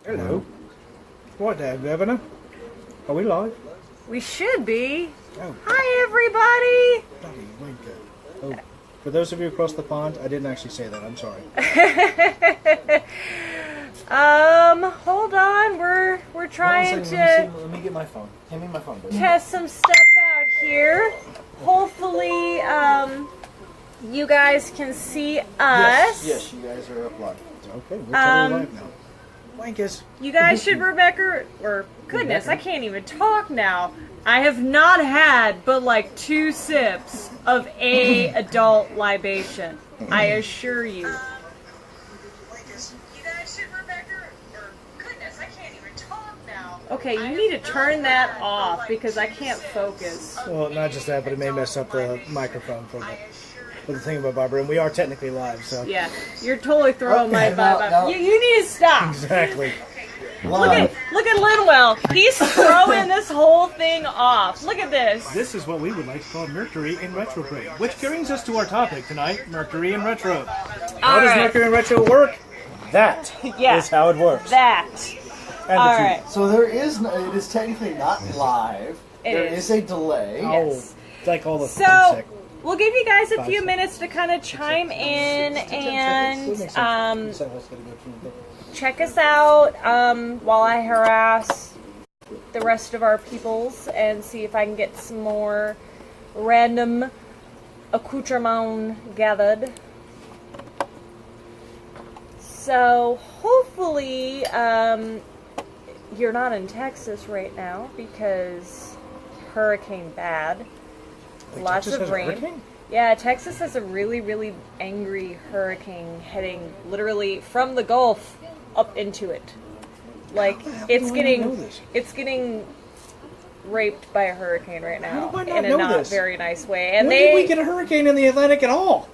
Hello. What there, Governor? Are we live? We should be. Oh. Hi, everybody. Bloody winker. Oh, for those of you across the pond, I didn't actually say that. I'm sorry. Hold on. We're trying to Let me get my phone. Hand me my phone, baby. test some stuff out here. Hopefully, you guys can see us. Yes, you guys are up live. Okay, we're totally live now. Wankers. You guys should goodness, I can't even talk now. I have not had but like 2 sips of a adult libation. I assure you. You guys should goodness, I can't even talk now. Okay, you need to turn that off because I can't focus. Well, not just that, but it may mess up the microphone for the thing about Barbara, and we are technically live, so. Yeah, you're totally throwing my vibe up. You need to stop. Exactly. Look at Linwell. He's throwing this whole thing off. Look at this. This is what we would like to call Mercury in Retrograde, which brings us to our topic tonight, Mercury in Retro. How does Mercury in Retro work? That is how it works. That. All right. So it is technically not live. There is a delay. Yes. Like all the So, we'll give you guys a few minutes to kind of chime in and check us out while I harass the rest of our peoples and see if I can get some more random accoutrement gathered. So hopefully you're not in Texas right now because hurricane bad. Lots of rain. Yeah, Texas has a really, really angry hurricane heading literally from the Gulf up into it. Like it's getting raped by a hurricane right now in a not very nice way. And when did we get a hurricane in the Atlantic at all?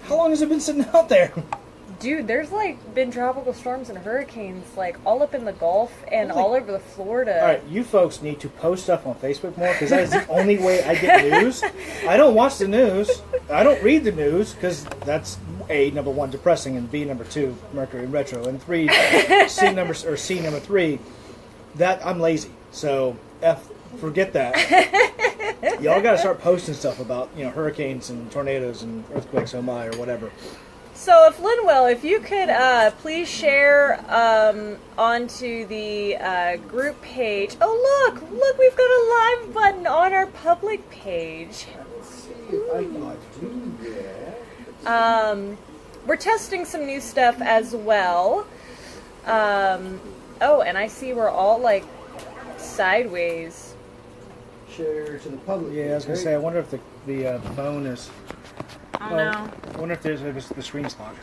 How long has it been sitting out there? Dude, there's like been tropical storms and hurricanes like all up in the Gulf and all over the Florida. All right, you folks need to post stuff on Facebook more because that is the only way I get news. I don't watch the news. I don't read the news because that's A, number 1, depressing, and B, number 2, Mercury in Retro, and 3, C number 3, that I'm lazy. So forget that. Y'all got to start posting stuff about hurricanes and tornadoes and earthquakes, oh my, or whatever. So, if Linwell, if you could please share onto the group page. Oh, look, we've got a live button on our public page. Let's see if I can do that. We're testing some new stuff as well. Oh, and I see we're all like sideways. Share to the public. Yeah, I was gonna say. I wonder if the phone is. Oh no. I wonder if the screen's locked.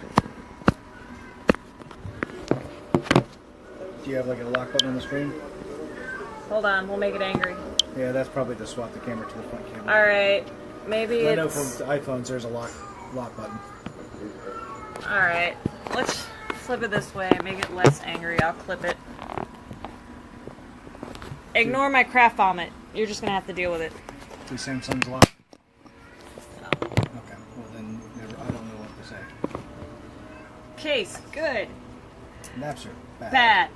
Do you have like a lock button on the screen? Hold on, we'll make it angry. Yeah, that's probably to swap the camera to the front camera. Alright, maybe I know from iPhones there's a lock button. Alright, let's flip it this way, make it less angry. I'll clip it. Ignore my craft vomit. You're just gonna have to deal with it. See Samsung's lock. Okay, well then, I don't know what to say. Case, good. Napster, Bad.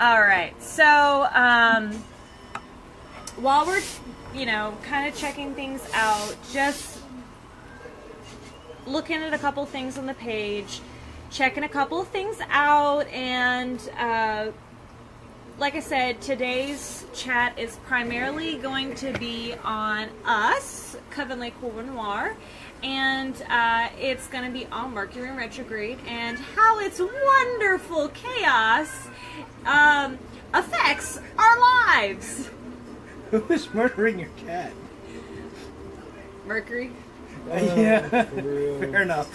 Alright, so, while we're, kind of checking things out, just looking at a couple things on the page, checking a couple of things out, and, like I said, today's chat is primarily going to be on us, Coven Le Corbeau Noir, and it's going to be on Mercury in Retrograde and how its wonderful chaos affects our lives. Who is murdering your cat? Mercury? Yeah, fair enough.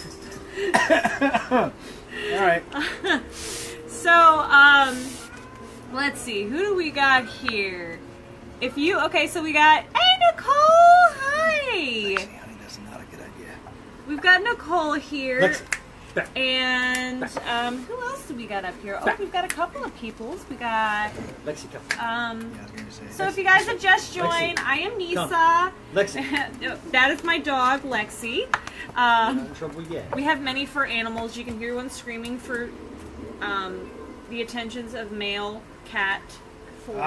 Alright. So, let's see, who do we got here? So we got, hey Nicole, hi! Honey, that's not a good idea. We've got Nicole here. And, back. Who else do we got up here? Oh, we've got a couple of peoples. We got, Lexi, come. So if you guys have just joined, I am Nisa. Lexi. That is my dog, Lexi. Not in trouble yet. We have many fur animals. You can hear one screaming for the attentions of male cat form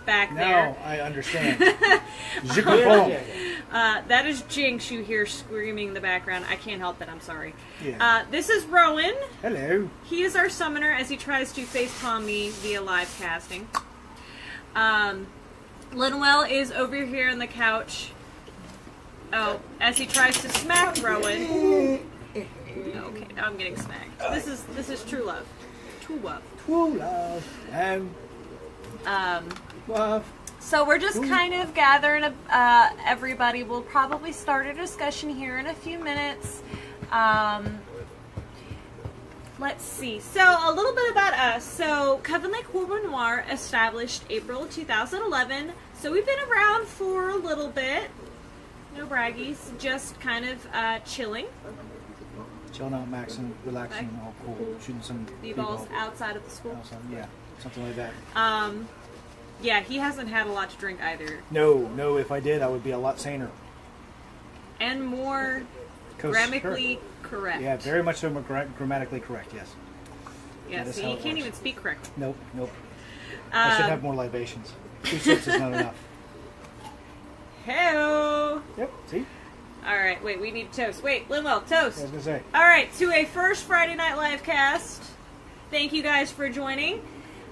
back now there. I understand. Je comprends. That is Jinx you hear screaming in the background. I can't help it, I'm sorry. Yeah. This is Rowan. Hello. He is our summoner as he tries to facepalm me via live casting. Linwell is over here on the couch. Oh, as he tries to smack Rowan. Okay, now I'm getting smacked. This is true love. True love. True love. So we're just kind of gathering everybody. We'll probably start a discussion here in a few minutes. Let's see. So a little bit about us. So Coven Le Corbeau Noir established April 2011. So we've been around for a little bit. No braggies, just kind of chilling. Chilling out, maxing, relaxing, all cool. Shooting some B-balls outside of the school. Outside, yeah, something like that. Yeah, he hasn't had a lot to drink either. No, if I did, I would be a lot saner. And more grammatically correct. Yeah, very much so grammatically correct, yes. Yeah, so you can't even speak correctly. Nope. I should have more libations. 2 sips is not enough. Hey-o! Yep, see? Alright, wait, we need toast. Wait, Linwell, toast! I was going to say. Alright, to a first Friday Night Live cast. Thank you guys for joining.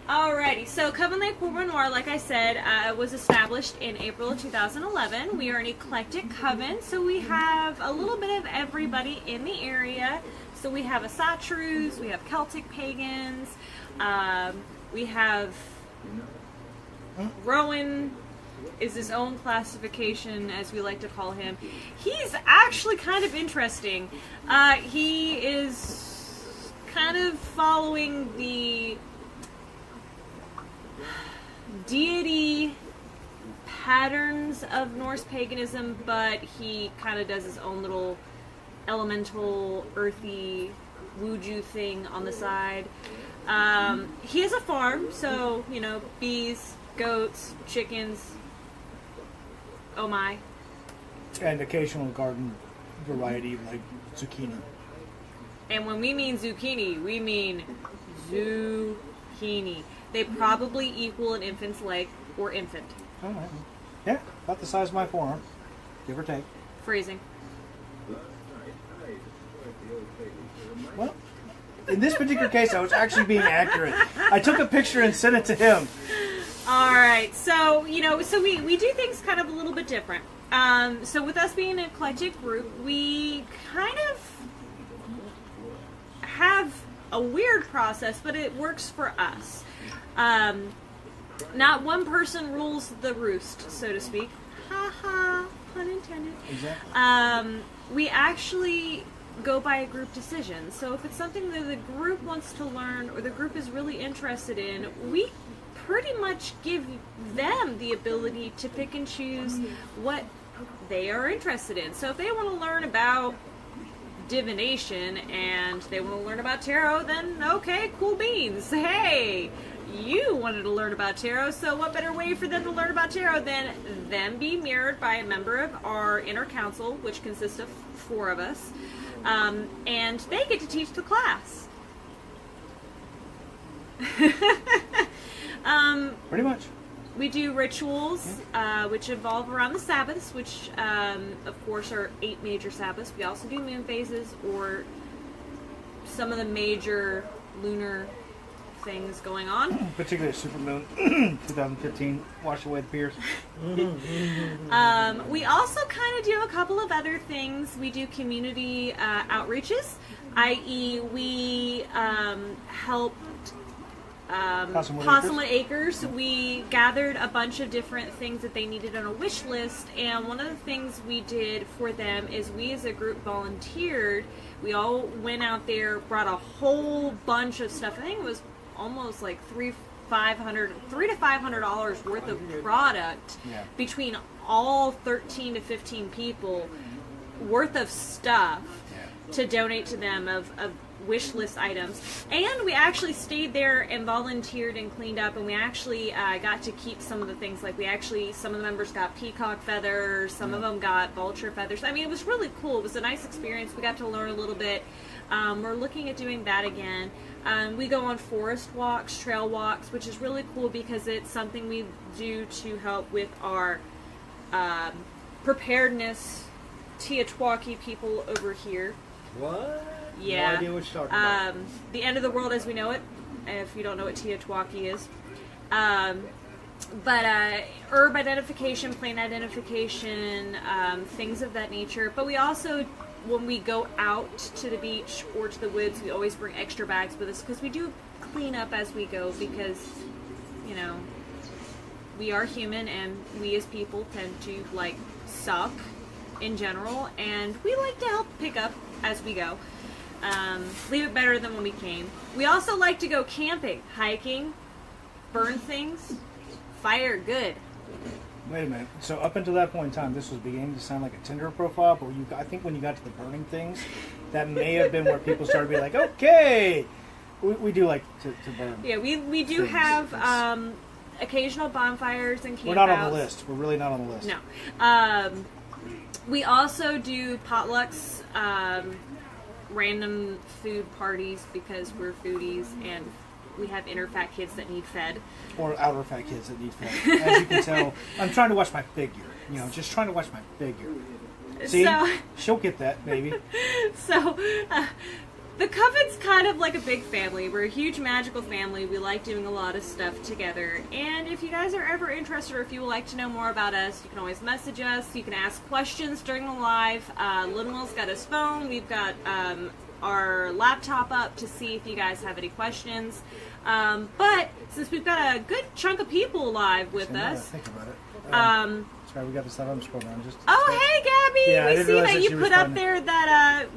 Alrighty, so Coven Le Corbeau Noir, like I said, was established in April of 2011. We are an eclectic coven, so we have a little bit of everybody in the area. So we have Asatru's, we have Celtic pagans, we have Rowan is his own classification, as we like to call him. He's actually kind of interesting. He is kind of following the deity patterns of Norse paganism, but he kind of does his own little elemental, earthy, wuju thing on the side. He has a farm, so, you know, bees, goats, chickens, oh my. And occasional garden variety like zucchini. And when we mean zucchini, we mean zucchini. They probably equal an infant's leg or infant. All right. Yeah, about the size of my forearm, give or take. Phrasing. Well, in this particular case, I was actually being accurate. I took a picture and sent it to him. All right, so, you know, so we do things kind of a little bit different. So with us being an eclectic group, we kind of have a weird process, but it works for us. Not one person rules the roost, so to speak. Ha ha, pun intended. Exactly. We actually go by a group decision. So if it's something that the group wants to learn or the group is really interested in, we pretty much give them the ability to pick and choose what they are interested in. So if they want to learn about divination and they want to learn about tarot, then okay, cool beans. Hey, you wanted to learn about tarot, so what better way for them to learn about tarot than them be mirrored by a member of our inner council, which consists of 4 of us, and they get to teach the class. Pretty much. We do rituals, which evolve around the Sabbaths, which, of course, are 8 major Sabbaths. We also do moon phases, or some of the major lunar things going on. Particularly Supermoon 2015, wash away the tears. We also kind of do a couple of other things. We do community outreaches, i.e. we help Possumwood Acres. We gathered a bunch of different things that they needed on a wish list, and one of the things we did for them is we as a group volunteered. We all went out there, brought a whole bunch of stuff. I think it was almost like $300 to $500 worth of product between all 13 to 15 people worth of stuff to donate to them of wish list items. And we actually stayed there and volunteered and cleaned up, and we actually got to keep some of the things. Like some of the members got peacock feathers, some of them got vulture feathers. I mean, it was really cool. It was a nice experience. We got to learn a little bit We're looking at doing that again. We go on forest walks, trail walks, which is really cool because it's something we do to help with our preparedness. Tiatwaki people over here. What? Yeah. No idea what you're talking about. The end of the world as we know it, if you don't know what Tiatwaki is. But herb identification, plant identification, things of that nature. But we also, when we go out to the beach or to the woods, we always bring extra bags with us because we do clean up as we go because, you know, we are human and we as people tend to, like, suck in general, and we like to help pick up as we go. Leave it better than when we came. We also like to go camping, hiking, burn things, fire good. Wait a minute. So up until that point in time, this was beginning to sound like a Tinder profile, but I think when you got to the burning things, that may have been where people started to be like, okay, we do like to burn. Yeah, we do have occasional bonfires and campouts. We're not on the list. We're really not on the list. No. We also do potlucks, random food parties because we're foodies and we have inner fat kids that need fed. Or outer fat kids that need fed. As you can tell, I'm trying to watch my figure. You know, just trying to watch my figure. See? She'll get that, maybe. So, the Coven's kind of like a big family. We're a huge magical family. We like doing a lot of stuff together. And if you guys are ever interested or if you would like to know more about us, you can always message us. You can ask questions during the live. Linwell's got his phone. We've got our laptop up to see if you guys have any questions. But since we've got a good chunk of people live with us. Think about it. Sorry, we got to stop. I'm scrolling down. Hey, Gabby! Yeah, we see that you put up there that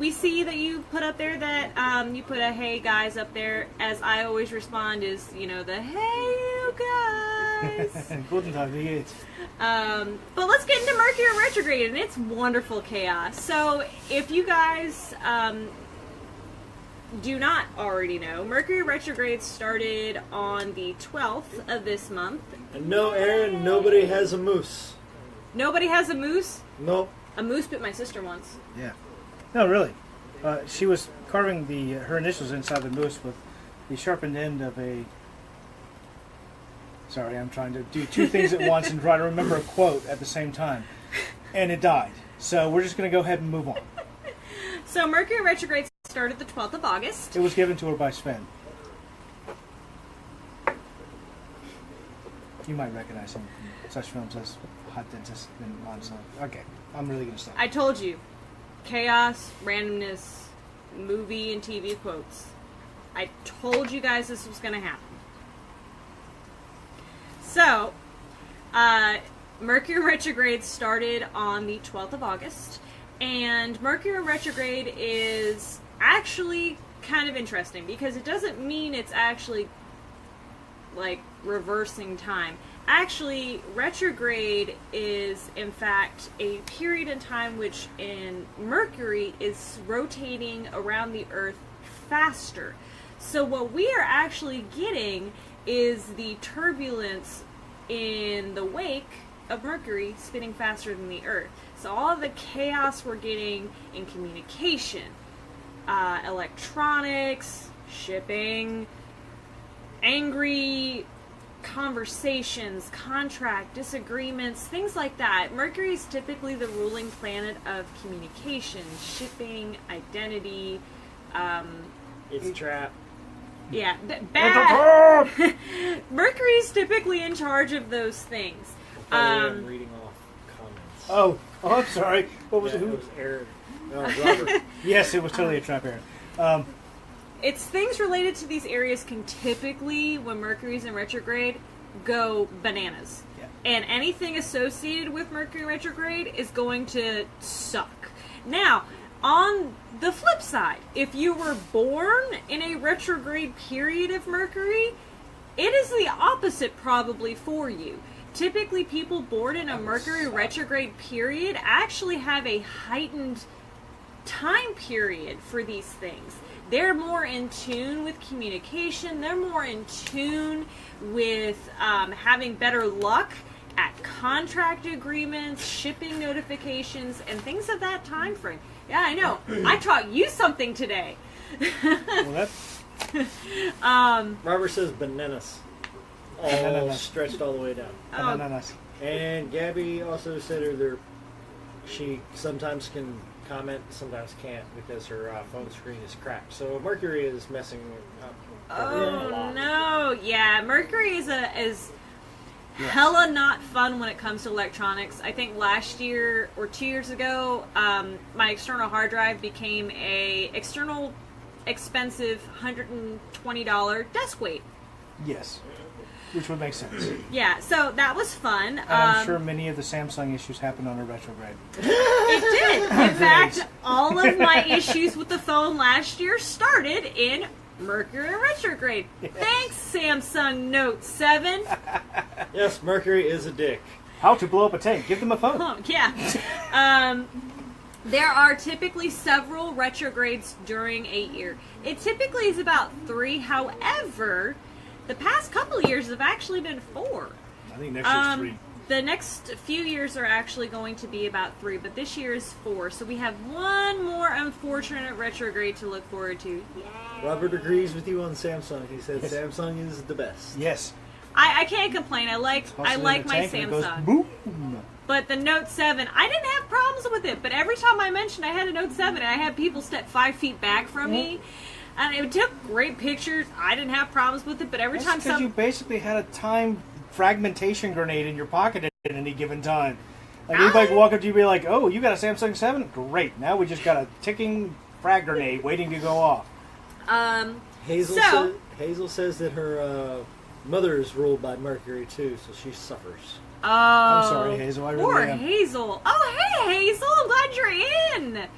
you put a hey guys up there. As I always respond is, you know, the hey you guys. Guten Tag, wie geht's? But let's get into Mercury Retrograde and its wonderful chaos. So if you guys do not already know, Mercury Retrograde started on the 12th of this month. And no, Aaron, nobody has a moose. Nobody has a moose? Nope. A moose bit my sister once. Yeah. No, really. She was carving her initials inside the moose with the sharpened end of a... Sorry, I'm trying to do two things at once and try to remember a quote at the same time. And it died. So we're just going to go ahead and move on. So Mercury Retrograde started the 12th of August. It was given to her by Sven. You might recognize him from such films as Hot Dentist and Monson. Okay, I'm really going to stop. I told you. Chaos, randomness, movie and TV quotes. I told you guys this was going to happen. So, Mercury Retrograde started on the 12th of August. And Mercury Retrograde is actually kind of interesting because it doesn't mean it's actually like reversing time. Actually, retrograde is in fact a period in time which in Mercury is rotating around the Earth faster. So what we are actually getting is the turbulence in the wake of Mercury spinning faster than the Earth. So all of the chaos we're getting in communication, electronics, shipping, angry conversations, contract, disagreements, things like that. Mercury is typically the ruling planet of communication, shipping, identity. It's a trap. Yeah, bad. Mercury's typically in charge of those things. I'm reading off comments. Oh, I'm sorry. What was it? It Who? was Aaron. No, Robert. Yes, it was totally a trap, Aaron. It's things related to these areas can typically, when Mercury's in retrograde, go bananas. Yeah. And anything associated with Mercury retrograde is going to suck. Now, on the flip side, if you were born in a retrograde period of Mercury, it is the opposite probably for you. Typically, people born in a Mercury retrograde period actually have a heightened time period for these things. They're more in tune with communication. They're more in tune with having better luck at contract agreements, shipping notifications, and things of that time frame. Yeah, I know. I taught you something today. Well, that's Robert says bananas. All Bananas. stretched all the way down. bananas. And Gabby also said she sometimes can comment, sometimes can't because her phone screen is cracked. So Mercury is messing up. Oh no! Yeah, Mercury is hella not fun when it comes to electronics. I think last year or 2 years ago, my external hard drive became a external expensive $120 desk weight. Yes, which would make sense. Yeah, so that was fun. And I'm sure many of the Samsung issues happened on a retrograde. It did. In fact, all of my issues with the phone last year started in Mercury retrograde. Yes. Thanks, Samsung Note 7. Yes, Mercury is a dick. How to blow up a tank? Give them a phone. Oh, yeah. There are typically several retrogrades during a year. It typically is about 3. However, the past couple of years have actually been 4. I think next year's 3. The next few years are actually going to be about 3, but this year is 4. So we have one more unfortunate retrograde to look forward to. Yay. Robert agrees with you on Samsung. He said Samsung is the best. Yes. I can't complain. I like Toss it in my the tank and it goes Samsung. boom. But the Note 7, I didn't have problems with it. But every time I mentioned I had a Note 7, I had people step 5 feet back from me. And it took great pictures. I didn't have problems with it. But every time because you basically had a time fragmentation grenade in your pocket at any given time. Like anybody could walk up to you and be like, "Oh, you got a Samsung 7? Great. Now we just got a ticking frag grenade waiting to go off." Hazel says that her mother is ruled by Mercury too, so she suffers. Oh, I'm sorry, Hazel. I really poor am. Hazel. Oh, hey, Hazel. I'm glad you're in.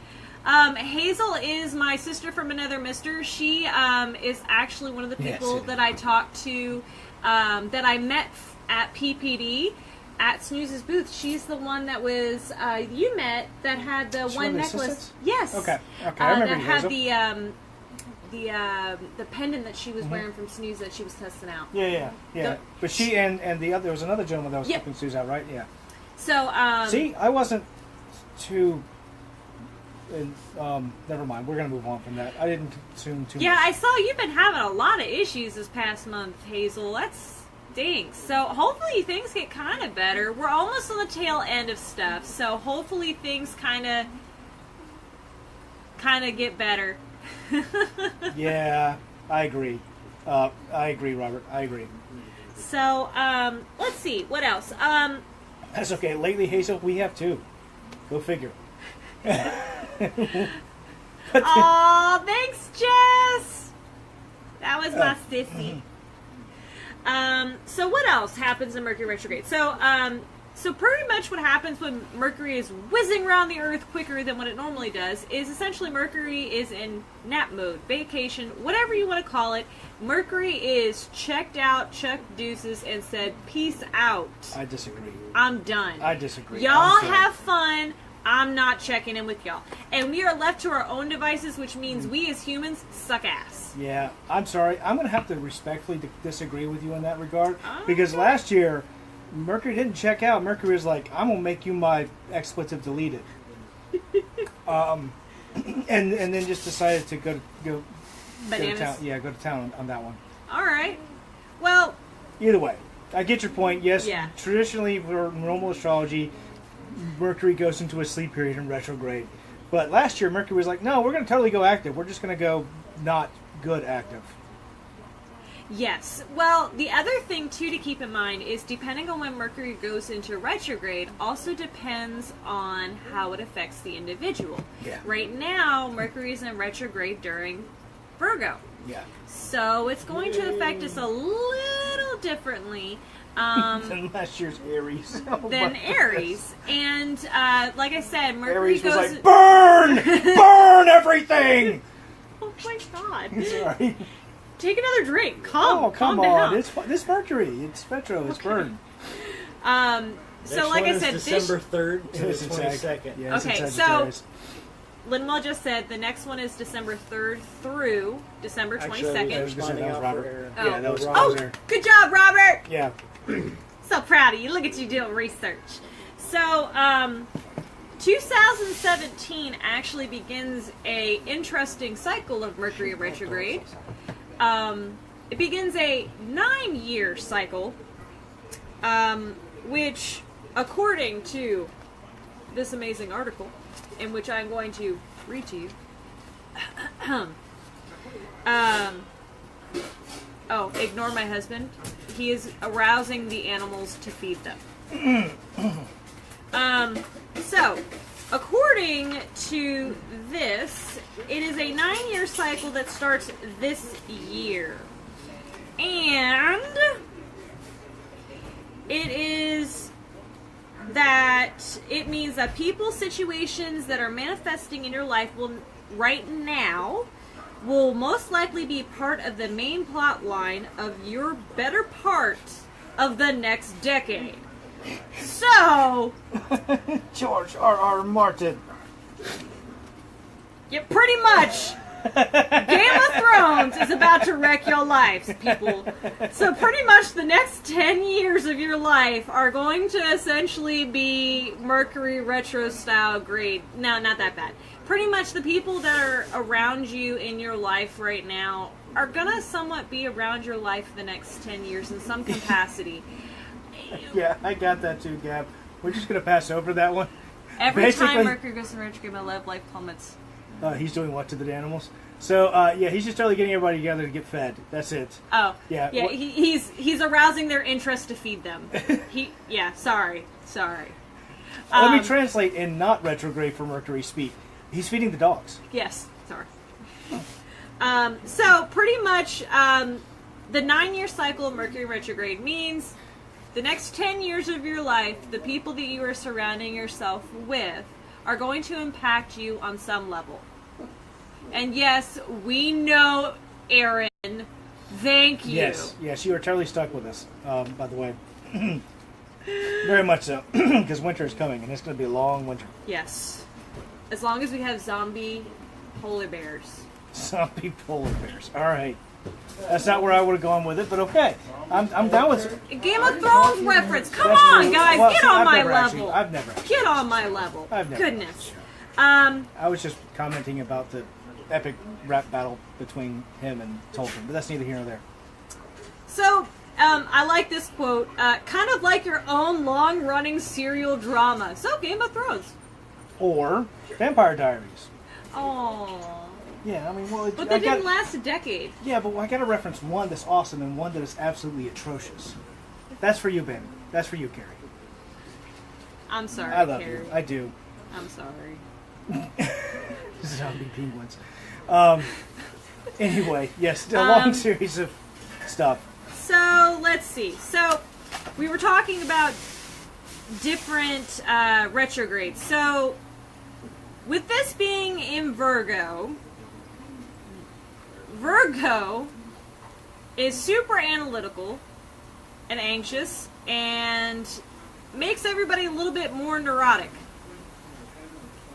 Hazel is my sister from another mister. She is actually one of the people that I talked to, that I met at PPD at Snooze's booth. She's the one that was you met that had the one necklace. Assistants? Yes. Okay. I remember that had Hazel. the pendant that she was wearing from Snooze that she was testing out. Yeah. But she and the other, there was another gentleman that was Yep. helping Suze out, right? Yeah. So See, I wasn't too. Never mind. We're gonna move on from that. I didn't assume too yeah, much. I saw you've been having a lot of issues this past month, Hazel. That stinks. So hopefully things get kind of better. We're almost on the tail end of stuff, so hopefully things kind of get better. Yeah, I agree. I agree, Robert. I agree. So let's see what else. That's okay. Lately, Hazel, we have 2. Go figure. Aw, thanks, Jess. That was my sissy. So what else happens in Mercury retrograde? So pretty much what happens when Mercury is whizzing around the Earth quicker than what it normally does is essentially Mercury is in nap mode, vacation, whatever you want to call it. Mercury is checked out, chucked deuces, and said, peace out. I disagree. I'm done. I disagree. Y'all I'm sorry. have fun. I'm not checking in with y'all. And we are left to our own devices, which means we as humans suck ass. Yeah, I'm sorry. I'm going to have to respectfully disagree with you in that regard. Okay. Because last year, Mercury didn't check out. Mercury was like, I'm going to make you my expletive deleted. And then just decided to go to Bananas. town. Yeah, go to town on that one. All right. Well, Either way, I get your point. Yes, Yeah. traditionally for normal astrology, Mercury goes into a sleep period in retrograde. But last year, Mercury was like, no, we're going to totally go active. We're just going to go not good active. yes. Well, the other thing, too, to keep in mind is depending on when Mercury goes into retrograde also depends on how it affects the individual. Yeah. Right now, Mercury is in retrograde during Virgo. Yeah. So it's going to affect us a little differently. Than last year's Aries. Than Aries. And like I said, Mercury Aries was goes... like, burn! Burn everything! Oh my god. Sorry. Take another drink. Calm Come down. on. It's Mercury. It's Petro. It's burn. So like I said, December 3rd to the It's in Sag. 22nd. Yeah, it's in Okay, so- Sagittarius. Linwell just said the next one is December 3rd through December 22nd. I was gonna say Responding that was out Robert. for Aaron. Oh. Yeah, that was Oh, there. good job, Robert! Yeah. So proud of you. Look at you doing research. So, 2017 actually begins a interesting cycle of Mercury retrograde. It begins a 9-year cycle, which, according to this amazing article, in which I'm going to read to you. Ignore my husband. He is arousing the animals to feed them. So, according to this, it is a 9-year cycle that starts this year. And it means that people, situations that are manifesting in your life right now will most likely be part of the main plot line of your better part of the next decade. So, George R.R. Martin. yeah, pretty much. Game of Thrones is about to wreck your lives, people. So pretty much the next 10 years of your life are going to essentially be Mercury retro style grade. No, not that bad. Pretty much the people that are around you in your life right now are gonna somewhat be around your life the next 10 years in some capacity. Yeah, I got that too, Gab. We're just gonna pass over that one. Every time Mercury goes in retrograde, my life plummets. He's doing what to the animals? So, he's just totally getting everybody together to get fed. That's it. Oh. Yeah. Yeah, he's arousing their interest to feed them. Sorry. Let me translate in not retrograde for Mercury speak. He's feeding the dogs. Yes, sorry. So, pretty much, the 9-year cycle of Mercury retrograde means the next 10 years of your life, the people that you are surrounding yourself with are going to impact you on some level. And yes, we know, Aaron. Thank you. Yes, you are totally stuck with us, by the way. Very much so. Because winter is coming, and it's going to be a long winter. Yes. As long as we have zombie polar bears. Zombie polar bears. All right. That's not where I would have gone with it, but okay. I'm down with it. Game of Thrones reference. Come on, guys. Well, get on my level. I've never. Get on my level. Goodness. I was just commenting about the epic rap battle between him and Tolkien, but that's neither here nor there. So, I like this quote. Kind of like your own long-running serial drama. So, Game of Thrones. Or Vampire Diaries. Oh. Yeah, I mean, well... But they didn't last a decade. Yeah, but I gotta reference one that's awesome and one that is absolutely atrocious. That's for you, Ben. That's for you, Carrie. I'm sorry, I love Carrie. you. I do. I'm sorry. Zombie penguins. Anyway, yes, a long series of stuff. So, let's see. So, we were talking about different retrogrades. So, with this being in Virgo is super analytical and anxious and makes everybody a little bit more neurotic.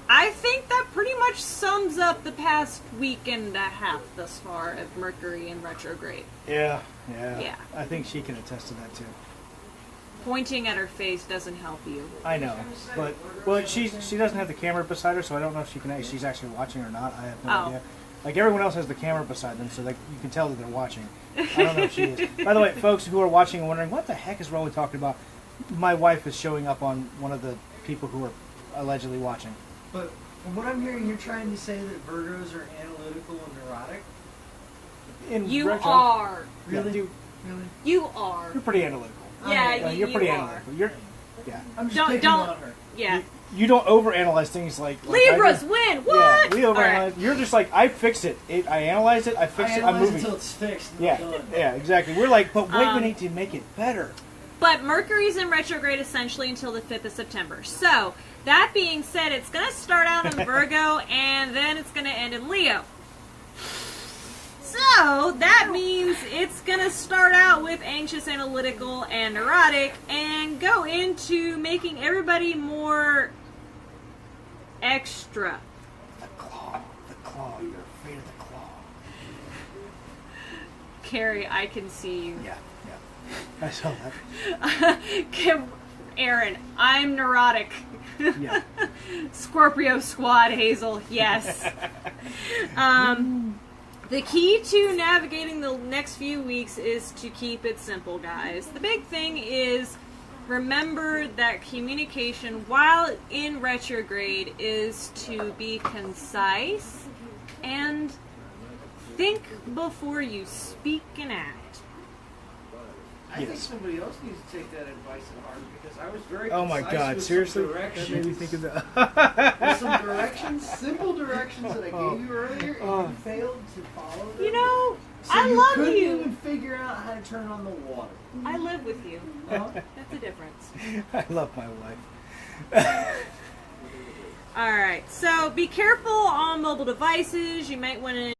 I think that pretty much sums up the past week and a half thus far of Mercury in retrograde. Yeah. I think she can attest to that too. Pointing at her face doesn't help you. I know, but she doesn't have the camera beside her, so I don't know if she's actually watching or not. I have no idea. Like everyone else has the camera beside them, so you can tell that they're watching. I don't know if she is. By the way, folks who are watching and wondering what the heck is Rowan talking about, my wife is showing up on one of the people who are allegedly watching. But from what I'm hearing, you're trying to say that Virgos are analytical and neurotic? You are. Really? Yeah, You are. you're pretty analytical. Yeah, You're pretty you analytical. I'm just picking on her. Yeah. You don't overanalyze things like Libras I do. win. What? Yeah, we overanalyze. Right. You're just like, I fixed it. I analyzed it. I fixed it. I'm moving. until it's fixed. And Yeah, done. yeah, exactly. We're like, but wait, we need to make it better. But Mercury's in retrograde essentially until the 5th of September. So, that being said, it's going to start out in Virgo and then it's going to end in Leo. So, that means it's going to start out with anxious, analytical, and neurotic and go into making everybody more extra. The claw. You're afraid of the claw. Carrie, I can see you. Yeah. I saw that. Aaron, I'm neurotic. Yeah. Scorpio squad, Hazel. Yes. The key to navigating the next few weeks is to keep it simple, guys. The big thing is remember that communication while in retrograde is to be concise and think before you speak and act. I think somebody else needs to take that advice to heart because I was very Oh my concise God! with Seriously, some that made me think of that. with some directions, simple directions that I gave you earlier, and you failed to follow them. You know, so I you love couldn't you. even figure out how to turn on the water. I live with you. Huh? That's the difference. I love my wife. Alright, so be careful on mobile devices. You might want to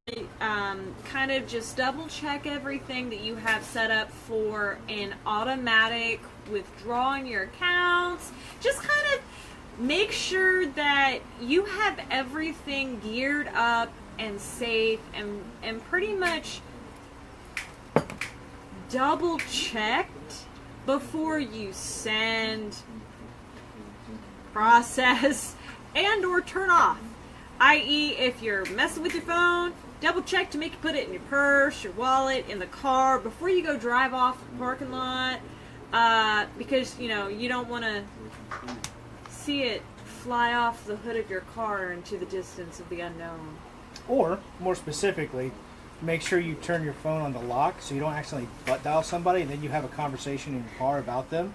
kind of just double check everything that you have set up for an automatic withdrawing your accounts. Just kind of make sure that you have everything geared up and safe and pretty much double checked before you send, process, and or turn off. I.e., if you're messing with your phone, double check to make you put it in your purse, your wallet, in the car before you go drive off the parking lot, because you know you don't want to see it fly off the hood of your car into the distance of the unknown. Or, more specifically, make sure you turn your phone on the lock so you don't accidentally butt dial somebody and then you have a conversation in your car about them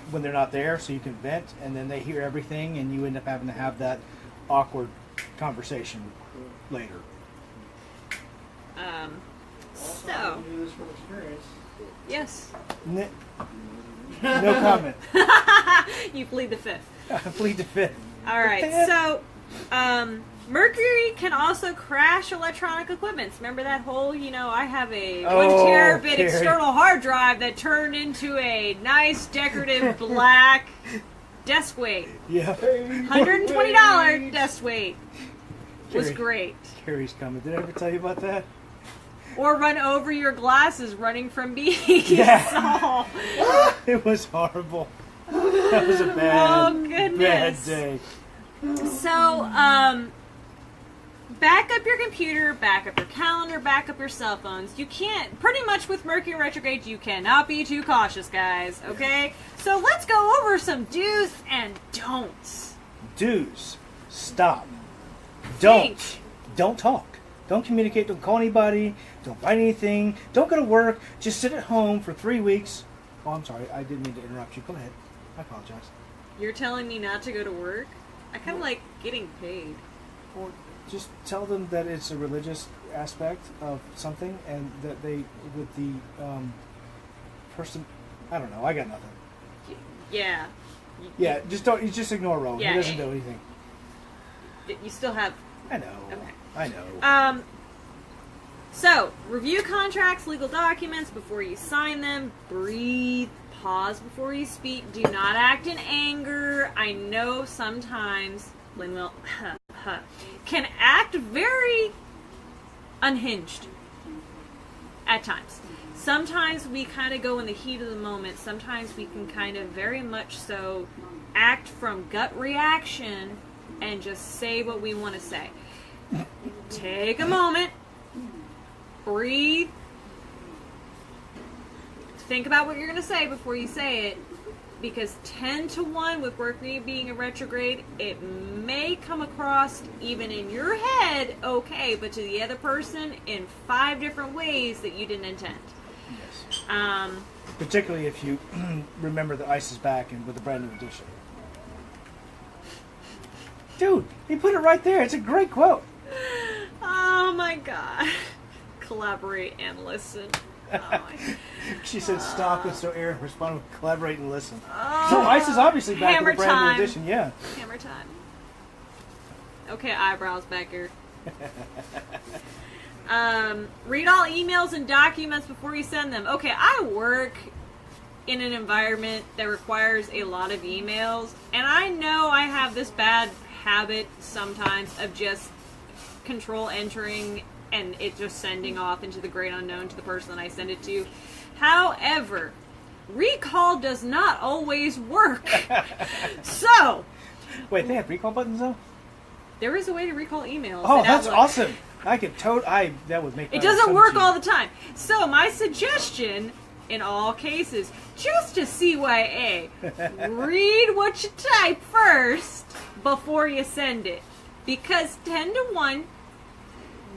when they're not there so you can vent and then they hear everything and you end up having to have that awkward conversation later. So, I knew this from experience. yes. No comment. You plead the fifth. Plead the fifth. Alright, so, Mercury can also crash electronic equipment. Remember that whole, I have a 1 terabit Carrie. external hard drive that turned into a nice decorative black desk weight. Yeah. $120 desk weight. Was Carrie. great. Carrie's coming. Did I ever tell you about that? Or run over your glasses running from being Yeah. installed. It was horrible. That was a bad, Oh, goodness. bad day. So, back up your computer, back up your calendar, back up your cell phones. You can't, pretty much with Mercury retrograde, you cannot be too cautious, guys, okay? So let's go over some do's and don'ts. Do's. Stop. Don't. Think. Don't talk. Don't communicate. Don't call anybody. Don't buy anything. Don't go to work. Just sit at home for 3 weeks. Oh, I'm sorry. I didn't mean to interrupt you. Go ahead. I apologize. You're telling me not to go to work? I kind of like getting paid. Or just tell them that it's a religious aspect of something and that they, with the person, I don't know. I got nothing. Yeah. Yeah, just don't. You just ignore Rowan. Yeah, He doesn't know anything. You still have... I know. Okay. I know. So, review contracts, legal documents before you sign them. Breathe. Pause before you speak. Do not act in anger. I know sometimes Lynn will can act very unhinged at times. Sometimes we kind of go in the heat of the moment. Sometimes we can kind of very much so act from gut reaction and just say what we want to say. Take a moment. Breathe. Think about what you're going to say before you say it, because 10 to 1 with Mercury being a retrograde, it may come across even in your head okay, but to the other person in 5 different ways that you didn't intend. Yes. Particularly if you remember the ice is back and with a brand new edition. Dude, he put it right there. It's a great quote. Oh my god. Collaborate and listen. Oh my. She said stop, and so Aaron responded with collaborate and listen. Oh, So ice is obviously back hammer with a brand time. new edition. Yeah. Hammer time. Okay, eyebrows back here. Read all emails and documents before you send them. Okay, I work in an environment that requires a lot of emails, and I know I have this bad habit sometimes of just control entering and it just sending off into the great unknown to the person that I send it to. However, recall does not always work. So, Wait, they have recall buttons though? there is a way to recall emails. Oh, in that's Outlook. awesome. I could that would make It my doesn't life work so all much the time. So my suggestion, in all cases, just to CYA, read what you type first before you send it. Because 10 to 1,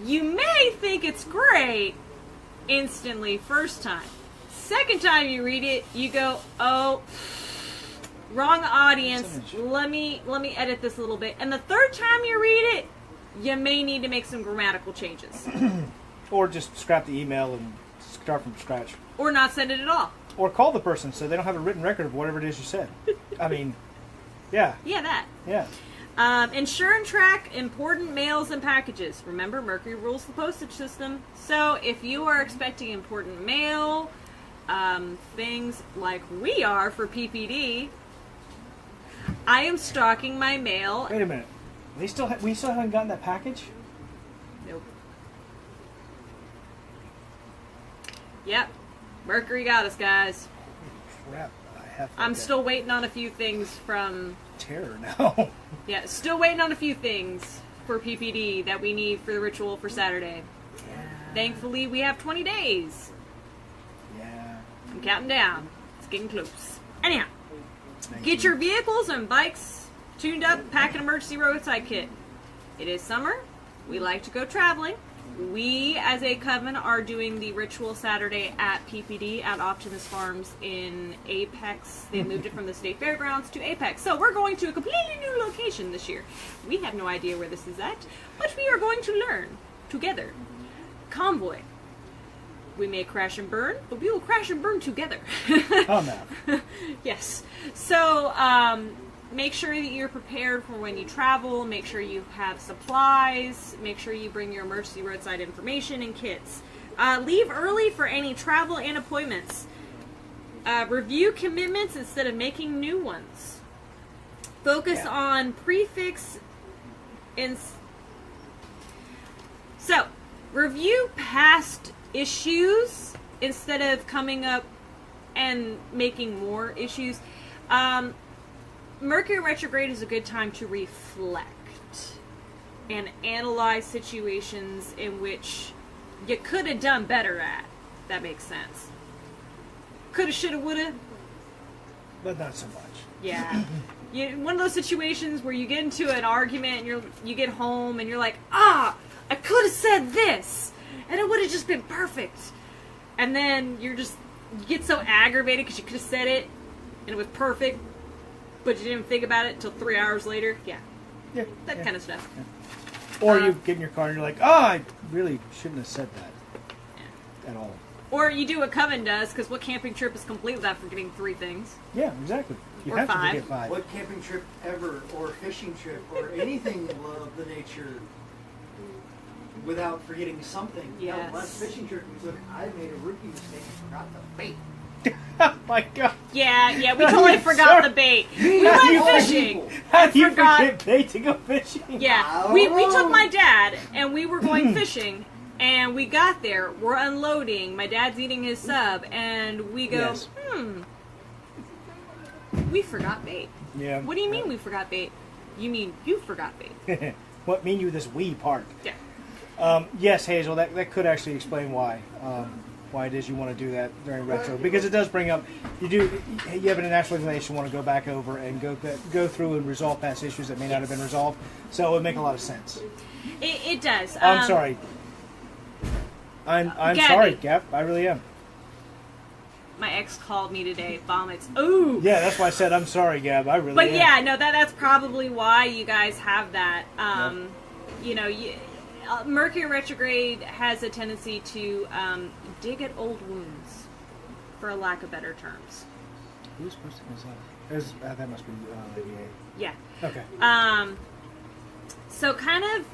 you may think it's great instantly first time. Second time you read it, you go, oh, wrong audience. Let me edit this a little bit. And the third time you read it, you may need to make some grammatical changes. Or just scrap the email and start from scratch. Or not send it at all. Or call the person so they don't have a written record of whatever it is you said. I mean, yeah. Yeah, that. Yeah. Ensure and track important mails and packages. Remember, Mercury rules the postage system. So if you are expecting important mail, things like we are for PPD, I am stocking my mail. Wait a minute. We still haven't gotten that package? Nope. Yep. Mercury got us, guys. Crap. I'm still waiting on a few things from... terror now. Yeah, still waiting on a few things for PPD that we need for the ritual for Saturday. Yeah. Thankfully, we have 20 days. Yeah. I'm counting down. It's getting close. Anyhow, get your vehicles and bikes tuned up, pack an emergency roadside kit. It is summer. We like to go traveling. We, as a coven, are doing the ritual Saturday at PPD at Optimus Farms in Apex. They moved it from the state fairgrounds to Apex. So we're going to a completely new location this year. We have no idea where this is at, but we are going to learn together. Convoy. We may crash and burn, but we will crash and burn together. Oh, man. Yes. So, make sure that you're prepared for when you travel. Make sure you have supplies. Make sure you bring your emergency roadside information and kits. Leave early for any travel and appointments. Review commitments instead of making new ones. Focus on prefix and... So, review past issues instead of coming up and making more issues. Mercury retrograde is a good time to reflect and analyze situations in which you could have done better at. That makes sense. Coulda, shoulda, woulda. But not so much. Yeah. One of those situations where you get into an argument and you get home and you're like, I could have said this and it would have just been perfect. And then you get so aggravated because you could have said it and it was perfect, but you didn't think about it until 3 hours later. Yeah. That kind of stuff. Yeah. Or you get in your car and you're like, I really shouldn't have said that at all. Or you do what Coven does, because what camping trip is complete without forgetting 3 things? Yeah, exactly. You Or have 5. to forget 5. What camping trip ever, or fishing trip, or anything of the nature, without forgetting something? Yes. Hell, last fishing trip we took, I made a rookie mistake and forgot the bait. Oh my God. Yeah, we totally forgot the bait. We went fishing. How do you forgot- forget bait to go fishing? Yeah, we took my dad, and we were going fishing, and we got there, we're unloading, my dad's eating his sub, and we go, Yes. We forgot bait. Yeah. What do you mean we forgot bait? You mean you forgot bait. What mean you this we part? Yeah. Yes, Hazel, that could actually explain why it is you want to do that during retro, because it does bring up you have an international information you want to go back over and go through and resolve past issues that may not have been resolved. So it would make a lot of sense. It does. I'm sorry. I'm Gabby. sorry, Gap. I really am. My ex called me today. Vomits. Ooh. Yeah, that's why I said I'm sorry, Gab. I really But am. yeah, no, that's probably why you guys have that. Mercury retrograde has a tendency to dig at old wounds, for a lack of better terms. Who's posting this up? That must be Lady A. Yeah. Okay. So kind of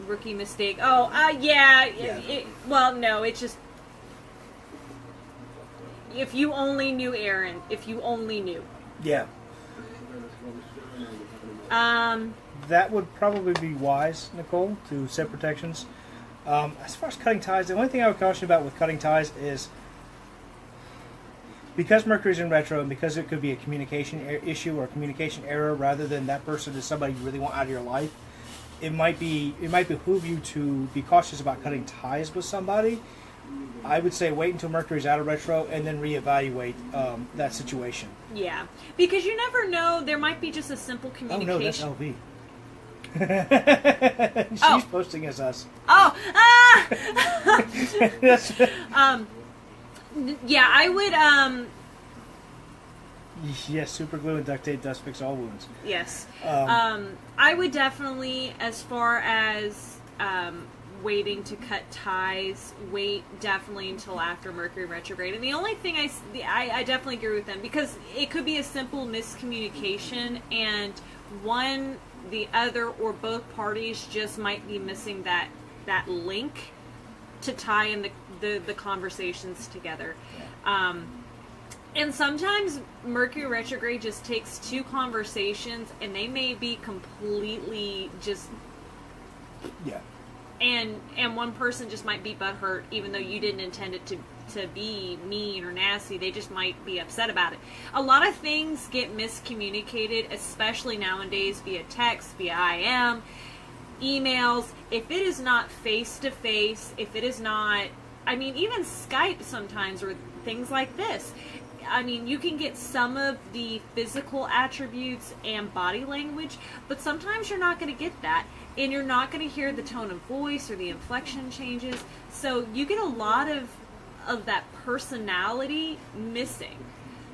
rookie mistake. Well, no, it's just if you only knew Aaron, if you only knew. Yeah. That would probably be wise, Nicole, to set protections. As far as cutting ties, the only thing I would caution about with cutting ties is because Mercury's in retro and because it could be a communication issue or a communication error rather than that person is somebody you really want out of your life, it might behoove you to be cautious about cutting ties with somebody. I would say wait until Mercury's out of retro and then reevaluate that situation. Yeah, because you never know. There might be just a simple communication. Oh no, that's LV. She's posting as us. Oh, That's- yeah, I would. Yes, super glue and duct tape does fix all wounds. Yes, I would definitely, as far as waiting to cut ties, wait definitely until after Mercury retrograde. And the only thing I definitely agree with them, because it could be a simple miscommunication and one, the other, or both parties just might be missing that link to tie in the conversations together. And sometimes Mercury retrograde just takes two conversations and they may be completely just... Yeah. And one person just might be butthurt, even though you didn't intend it to be mean or nasty. They just might be upset about it. A lot of things get miscommunicated, especially nowadays via text, via IM, emails. If it is not face-to-face, if it is not... I mean, even Skype sometimes, or things like this. I mean, you can get some of the physical attributes and body language, but sometimes you're not going to get that. And you're not going to hear the tone of voice or the inflection changes. So you get a lot of that personality missing.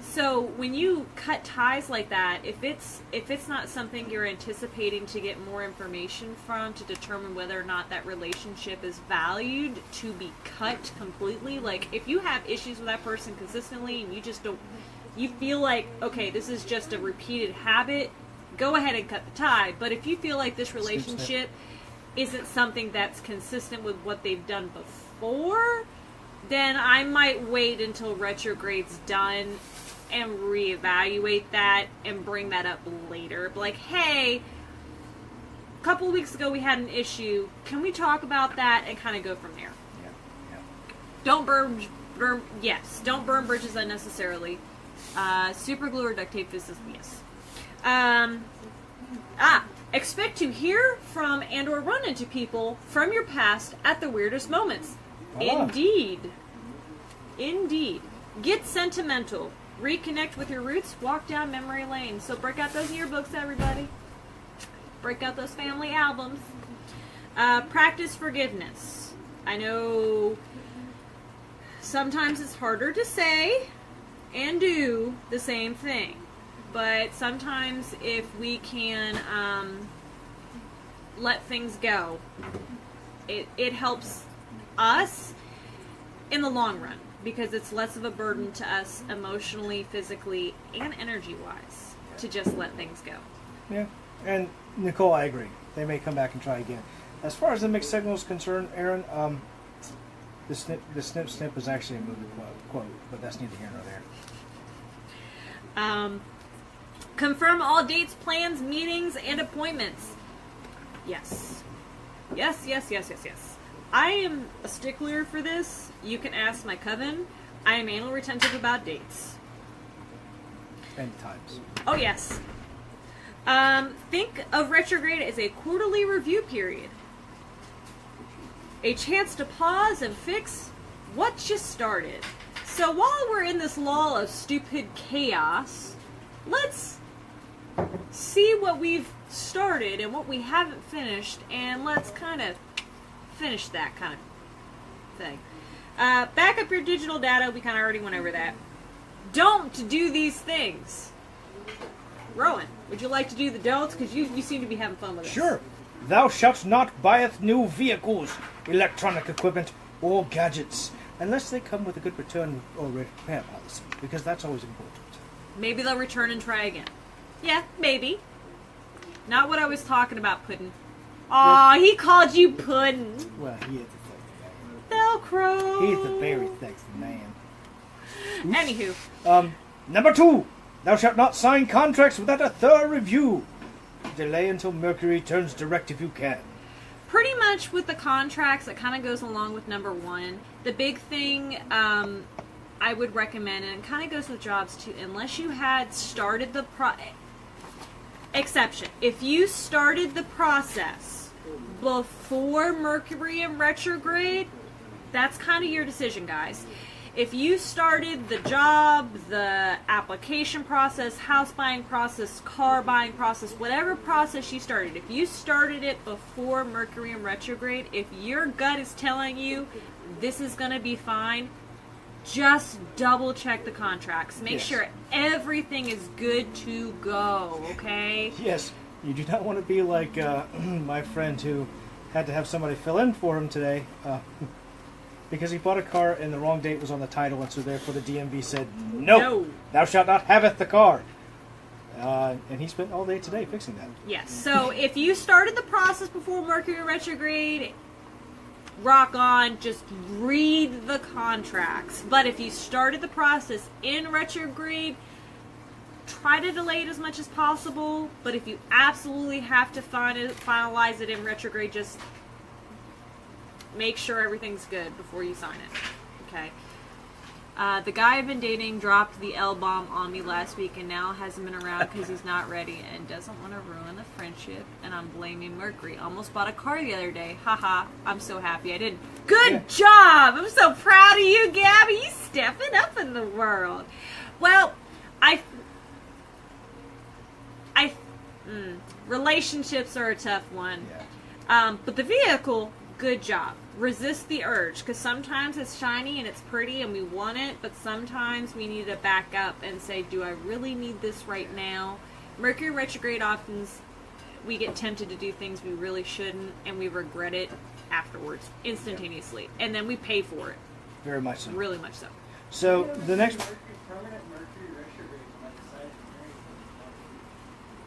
So when you cut ties like that, if it's not something you're anticipating to get more information from to determine whether or not that relationship is valued to be cut completely, like if you have issues with that person consistently and you just don't, you feel like, okay, this is just a repeated habit, go ahead and cut the tie. But if you feel like this relationship isn't something that's consistent with what they've done before, then I might wait until retrograde's done and reevaluate that and bring that up later. Like, hey, a couple of weeks ago we had an issue. Can we talk about that and kind of go from there? Yeah. Don't don't burn bridges unnecessarily. Super glue or duct tape is yes. Expect to hear from and or run into people from your past at the weirdest moments. Indeed. Get sentimental. Reconnect with your roots. Walk down memory lane. So break out those yearbooks, everybody. Break out those family albums. Practice forgiveness. I know sometimes it's harder to say and do the same thing. But sometimes if we can let things go, it helps us in the long run, because it's less of a burden to us emotionally, physically, and energy-wise to just let things go. Yeah. And Nicole, I agree. They may come back and try again. As far as the mixed signal is concerned, Aaron, the snip snip is actually a movie quote, but that's neither here nor there. Confirm all dates, plans, meetings, and appointments. Yes. Yes. I am a stickler for this. You can ask my coven. I am anal retentive about dates. And times. Oh, yes. Think of retrograde as a quarterly review period. A chance to pause and fix what just started. So while we're in this lull of stupid chaos, let's see what we've started and what we haven't finished, and let's kind of finish that kind of thing. Back up your digital data. We kind of already went over that. Don't do these things. Rowan, would you like to do the don'ts? Because you seem to be having fun with this. Sure. Thou shalt not buyeth new vehicles, electronic equipment, or gadgets, unless they come with a good return or repair policy, because that's always important. Maybe they'll return and try again. Yeah, maybe. Not what I was talking about, Puddin'. Aw, he called you Puddin'. Well, he is a sexy man. Velcro. He is a very sexy man. Anywho. Number 2. Thou shalt not sign contracts without a thorough review. Delay until Mercury turns direct if you can. pretty much with the contracts, it kind of goes along with number one. The big thing I would recommend, and it kind of goes with jobs too, unless you had started the exception. If you started the process before Mercury in retrograde, that's kind of your decision, guys. If you started the job, the application process, house buying process, car buying process, whatever process you started, if you started it before Mercury in retrograde, if your gut is telling you this is going to be fine, just double check the contracts. Make sure everything is good to go, okay? Yes. You do not want to be like my friend who had to have somebody fill in for him today. Because he bought a car and the wrong date was on the title, and so therefore the DMV said, no, thou shalt not haveth the car. And he spent all day today fixing that. Yes, so if you started the process before Mercury retrograde, rock on, just read the contracts. But if you started the process in retrograde, try to delay it as much as possible. But if you absolutely have to finalize it in retrograde, just make sure everything's good before you sign it. Okay. The guy I've been dating dropped the L-bomb on me last week and now hasn't been around because he's not ready and doesn't want to ruin the friendship, and I'm blaming Mercury. Almost bought a car the other day. Haha. I'm so happy I didn't. Good job! I'm so proud of you, Gabby. You stepping up in the world. Well, relationships are a tough one. Yeah. But the vehicle, good job. Resist the urge, because sometimes it's shiny and it's pretty and we want it, but sometimes we need to back up and say, do I really need this right now? Mercury retrograde, often we get tempted to do things we really shouldn't, and we regret it afterwards, instantaneously, and then we pay for it. Very much so. Really much so. So the next...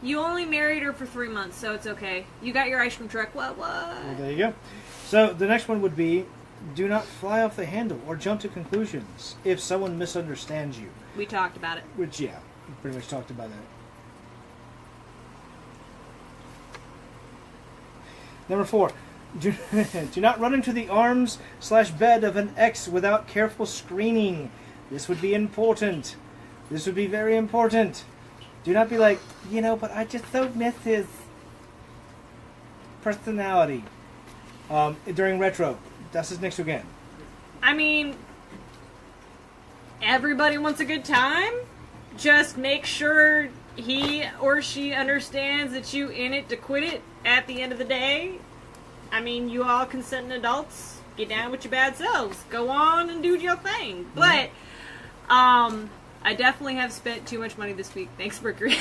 You only married her for 3 months, so it's okay. You got your ice cream truck. What? Well, there you go. So the next one would be, do not fly off the handle or jump to conclusions if someone misunderstands you. We talked about it. Which, yeah, we pretty much talked about that. Number 4, do not run into the arms/bed of an ex without careful screening. This would be important. This would be very important. Do not be like, but I just so miss his personality. During retro, das ist nicht so gern. I mean, everybody wants a good time. Just make sure he or she understands that you in it to quit it at the end of the day. I mean, you all consenting adults, get down with your bad selves. Go on and do your thing. But, I definitely have spent too much money this week. Thanks, Mercury.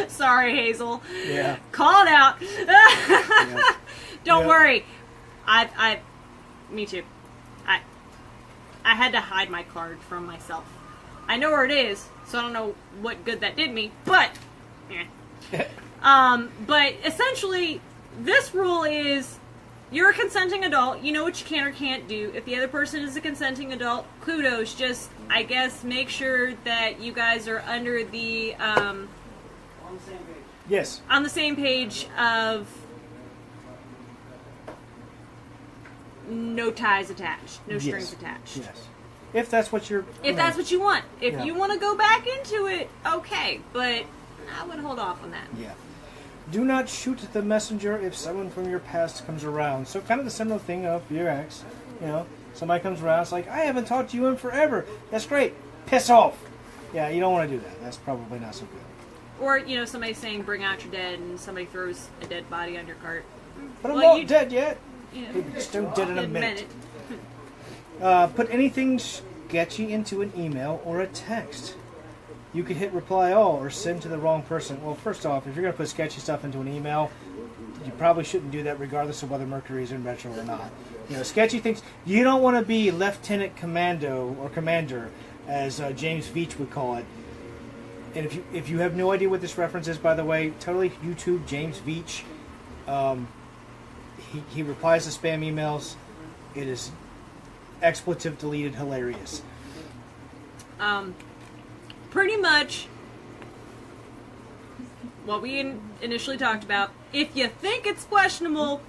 Sorry, Hazel. Yeah. Call it out. Yeah. Don't worry. Me too. I had to hide my card from myself. I know where it is, so I don't know what good that did me, but, but essentially, this rule is, you're a consenting adult, you know what you can or can't do. If the other person is a consenting adult, kudos. Just, I guess, make sure that you guys are under the, On the same page. Yes. on the same page of no ties attached, no strings attached. Yes. If that's what you're... If that's what you want. If Yeah. you want to go back into it, okay. But I would hold off on that. Yeah. Do not shoot the messenger if someone from your past comes around. So kind of the similar thing of your ex. Somebody comes around, it's like, I haven't talked to you in forever. That's great. Piss off. Yeah, you don't want to do that. That's probably not so good. Or, somebody saying, bring out your dead, and somebody throws a dead body on your cart. But I'm Well, not dead yet. Maybe just don't dead in a Admit minute. Put anything sketchy into an email or a text. You could hit reply all or send to the wrong person. Well, first off, if you're going to put sketchy stuff into an email, you probably shouldn't do that regardless of whether Mercury is in retro or not. Sketchy things. You don't want to be Lieutenant Commando or Commander, as James Veach would call it. And if you have no idea what this reference is, by the way, totally YouTube James Veach. He replies to spam emails. It is expletive deleted hilarious. Pretty much what we initially talked about. If you think it's questionable,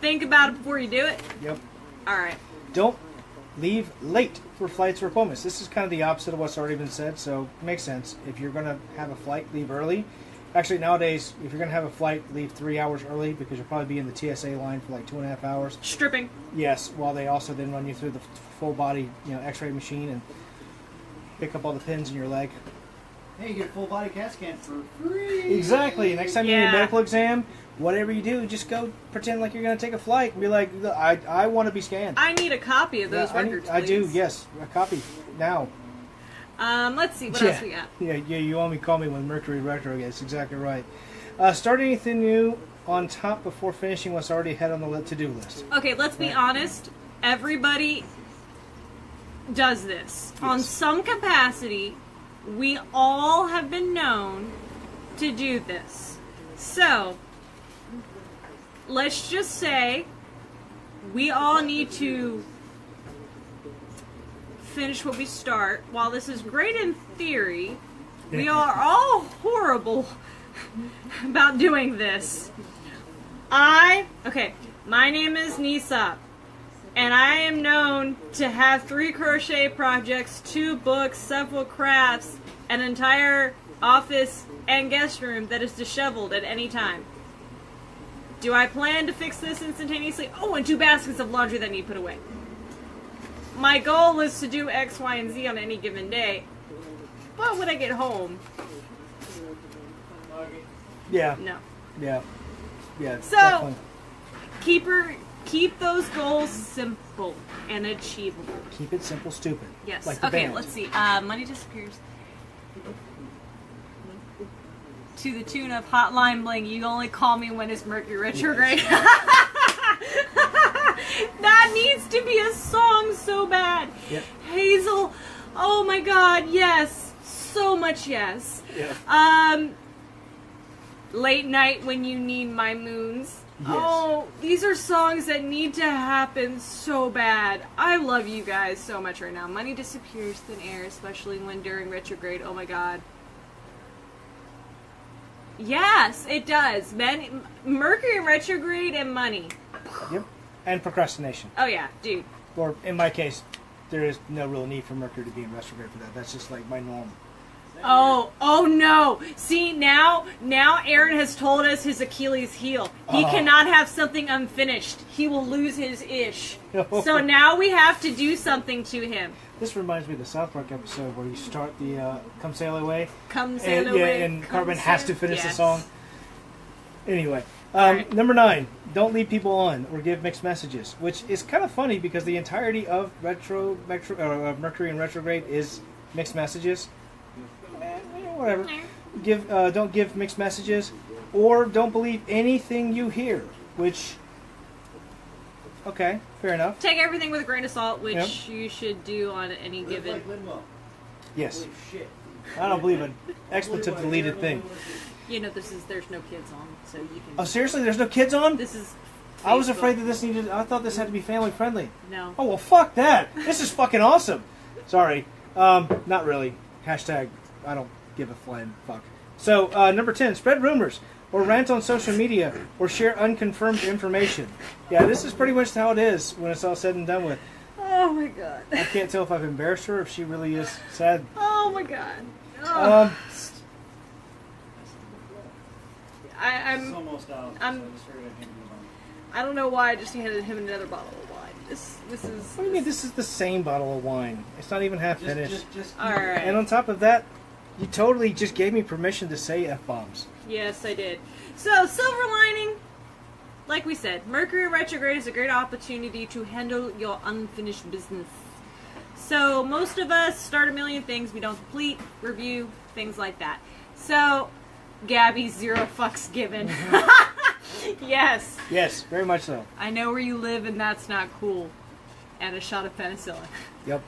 Think about it before you do it. Yep. All right. Don't leave late for flights or appointments. This is kind of the opposite of what's already been said, so it makes sense. If you're going to have a flight, leave early. Actually, nowadays, if you're going to have a flight, leave 3 hours early because you'll probably be in the TSA line for like 2.5 hours. Stripping. Yes, while they also then run you through the full body, X-ray machine and pick up all the pins in your leg. Hey, you get a full body CAT scan for free. Exactly. Next time you need Yeah. a medical exam, whatever you do, just go pretend like you're going to take a flight and be like, I want to be scanned. I need a copy of those Yeah, records, I do, please. yes. A copy now. Let's see. What else we got? Yeah, you only call me when Mercury Retrograde. That's exactly right. Start anything new on top before finishing what's already ahead on the to-do list. Okay, let's be honest. Everybody does this. Yes. On some capacity, we all have been known to do this. So, let's just say we all need to finish what we start. While this is great in theory, we are all horrible about doing this. My name is Nisa, and I am known to have 3 crochet projects, 2 books, several crafts, an entire office and guest room that is disheveled at any time. Do I plan to fix this instantaneously? Oh, and 2 baskets of laundry that need put away. My goal is to do X, Y, and Z on any given day, but when I get home, Yeah, no. yeah, yeah. So- definitely. Keep those goals simple and achievable. Keep it simple, stupid. Yes. Like the Okay, band. let's see. Money disappears. To the tune of Hotline Bling, you only call me when it's Mercury retrograde. That needs to be a song so bad. Yep. Hazel, oh my god, yes. So much yes. Yeah. Late night when you need my moons. Yes. Oh, these are songs that need to happen so bad. I love you guys so much right now. Money disappears thin air, especially when during retrograde. Oh my god. Yes, it does. Mercury retrograde and money. Yep. And procrastination. Oh yeah, dude. Or in my case, there is no real need for Mercury to be in retrograde for that. That's just like my norm. Oh no. See, now Aaron has told us his Achilles heel. He cannot have something unfinished. He will lose his ish. So now we have to do something to him. This reminds me of the South Park episode where you start the Come Sail Away. Come sail And, away. and come Cartman has sail- to finish the Yes. song. Anyway, Alright. number 9, don't lead people on or give mixed messages, which is kind of funny because the entirety of Mercury in retrograde is mixed messages. Whatever. Don't give mixed messages, or don't believe anything you hear. Which, okay, fair enough. Take everything with a grain of salt, which Yep. you should do on any Live given. like Linwell. Yes, Holy shit. I don't believe an expletive deleted thing. You know, there's no kids on, so you can. Oh, seriously? There's no kids on? This is. I was Facebook. afraid that this needed. I thought this had to be family friendly. No. Oh well, fuck that. This is fucking awesome. Sorry, not really. Hashtag I don't give a flying fuck. So number 10, spread rumors or rant on social media or share unconfirmed information. Yeah, this is pretty much how it is when it's all said and done with. Oh my god. I can't tell if I've embarrassed her or if she really is sad. Oh my god. Oh. It's I'm. almost out. I'm- So I just figured I'd hand you one. I don't know why I just handed him another bottle of wine. This is. What do you mean? This is the same bottle of wine. It's not even half finished. Just All right. And on top of that, you totally just gave me permission to say F-bombs. Yes, I did. So, silver lining, like we said, Mercury retrograde is a great opportunity to handle your unfinished business. So, most of us start a million things we don't complete, review, things like that. So, Gabby, 0 fucks given. Yes, Yes, very much so. I know where you live and that's not cool. And a shot of penicillin. Yep.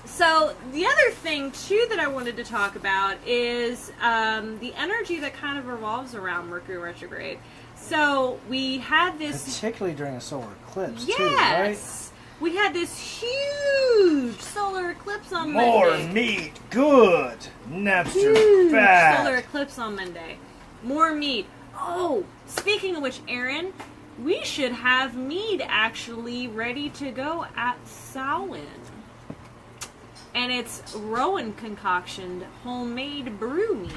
So the other thing too that I wanted to talk about is the energy that kind of revolves around Mercury retrograde. So we had this, Particularly during a solar eclipse, too, right? yes, we had this huge solar eclipse on More Monday. meat, good. Napster Huge bad. solar eclipse on Monday. More meat. Oh, speaking of which, Aaron, we should have mead actually ready to go at Samhain. And it's Rowan concoctioned homemade brew mead.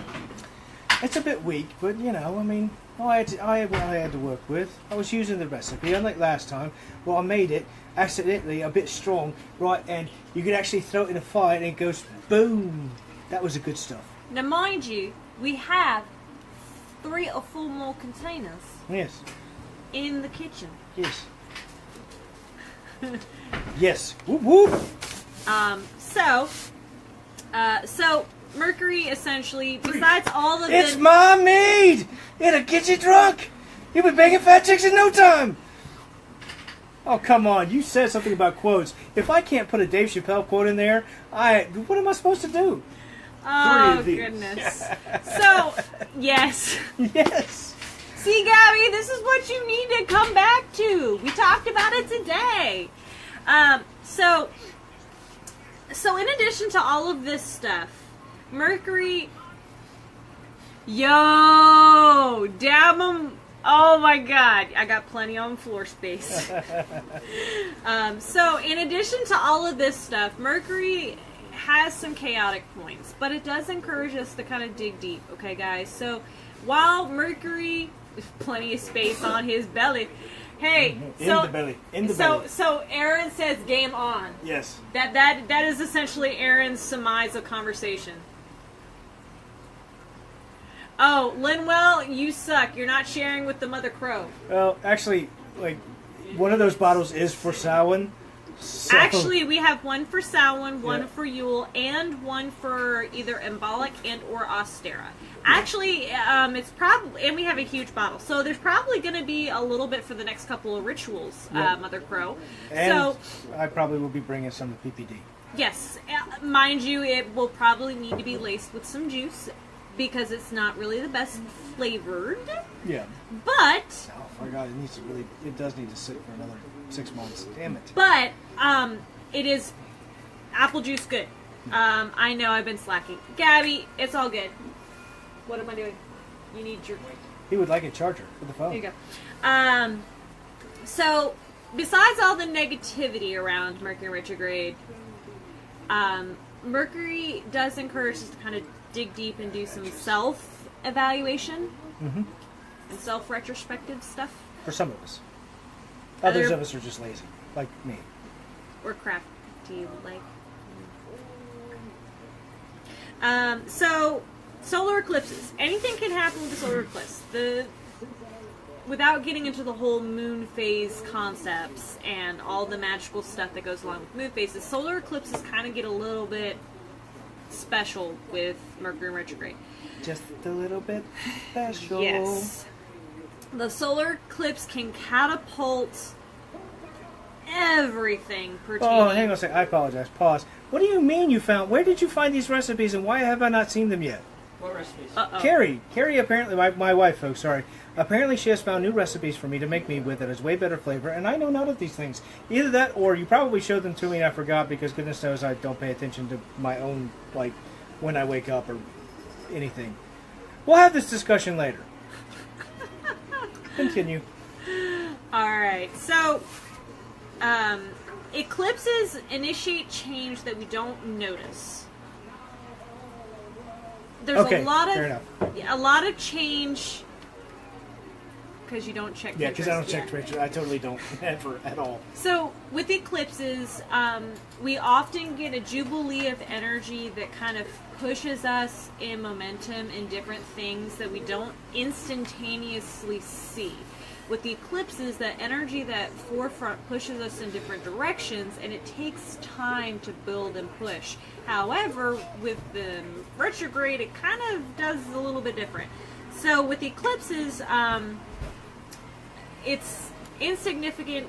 It's a bit weak, but you know, I mean, I had what I had to work with. I was using the recipe, unlike last time, where I made it accidentally a bit strong, right, and you could actually throw it in a fire and it goes boom. That was the good stuff. Now, mind you, we have 3 or 4 more containers Yes. in the kitchen. Yes. Yes. Whoop whoop. So Mercury essentially, besides all of It's the my mead! It'll get you drunk! You'll be banging fat chicks in no time! Oh, come on. You said something about quotes. If I can't put a Dave Chappelle quote in there, what am I supposed to do? oh 3 of these. goodness. So yes. Yes. See, Gabby, this is what you need to come back to. We talked about it today. So in addition to all of this stuff, Mercury, damn 'em. Oh my God, I got plenty on floor space. So in addition to all of this stuff, Mercury has some chaotic points, but it does encourage us to kind of dig deep, okay, guys? So while Mercury, there's plenty of space on his belly. Hey, In the belly. So Aaron says game on. Yes. That is essentially Aaron's surmise of conversation. Oh, Linwell, you suck. You're not sharing with the Mother Crow. Well, actually, like, one of those bottles is for Samhain. So, Actually, we have one for Samhain, one Yeah. for Yule, and one for either Embolic and or Austera. Actually, it's probably, and we have a huge bottle, so there's probably going to be a little bit for the next couple of rituals, Yeah. Mother Crow. and So, I probably will be bringing some to PPD. yes, mind you, it will probably need to be laced with some juice because it's not really the best flavored, Yeah. but Oh, my God, it does need to sit for another 6 months. Damn it. it is apple juice good. I know I've been slacking. Gabby, it's all good. What am I doing? You need your... He would like a charger for the phone. There you go. So, besides all the negativity around Mercury retrograde, Mercury does encourage us to kind of dig deep and do some self-evaluation Mm-hmm. and self-retrospective stuff. For some of us. Other- Others of us are just lazy, like me. Or crafty, like... So, solar eclipses. Anything can happen with a solar eclipse. Without getting into the whole moon phase concepts and all the magical stuff that goes along with moon phases, solar eclipses kind of get a little bit special with Mercury retrograde. Just a little bit special. Yes. The solar eclipse can catapult everything pertaining... Oh, hang on a second. I apologize. Pause. What do you mean you found... Where did you find these recipes and why have I not seen them yet? What recipes? Uh-oh. Carrie apparently, my wife, folks, sorry. Apparently she has found new recipes for me to make mead with that is way better flavor, and I know none of these things. Either that, or you probably showed them to me and I forgot because goodness knows I don't pay attention to my own, like, when I wake up or anything. We'll have this discussion later. Continue. Alright, so... eclipses initiate change that we don't notice. There's Okay, a lot fair enough. of change because you don't check. Yeah, because I don't Pinterest check yet. Twitter. I totally don't ever at all. So with eclipses, we often get a jubilee of energy that kind of pushes us in momentum in different things that we don't instantaneously see. With the eclipses, that energy, that forefront pushes us in different directions, and it takes time to build and push. However, with the retrograde, it kind of does a little bit different. So with the eclipses, it's insignificant,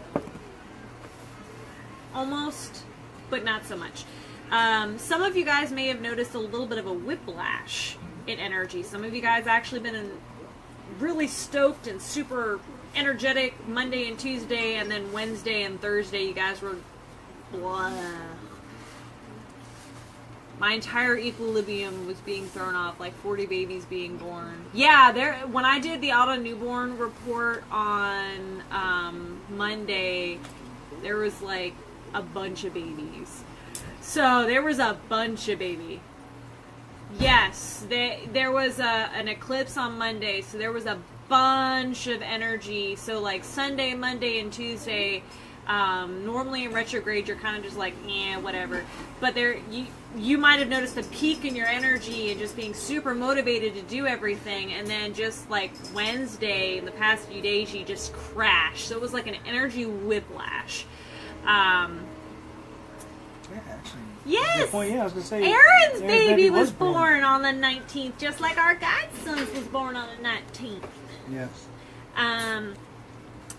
almost, but not so much. Some of you guys may have noticed a little bit of a whiplash in energy. Some of you guys actually been really stoked and super energetic Monday and Tuesday, and then Wednesday and Thursday you guys were blah. My entire equilibrium was being thrown off, like 40 babies being born. Yeah, when I did the auto newborn report on Monday, there was like a bunch of babies. So there was a bunch of baby. Yes, there was an eclipse on Monday, so there was a bunch of energy. So like Sunday, Monday, and Tuesday, normally in retrograde you're kind of just like, whatever. But you might have noticed a peak in your energy and just being super motivated to do everything, and then just like Wednesday, in the past few days, you just crashed. So it was like an energy whiplash. Yeah, actually. Yes! Point. Yeah, I was going to say. Aaron's baby was born on the 19th, just like our godson's was born on the 19th. Yes.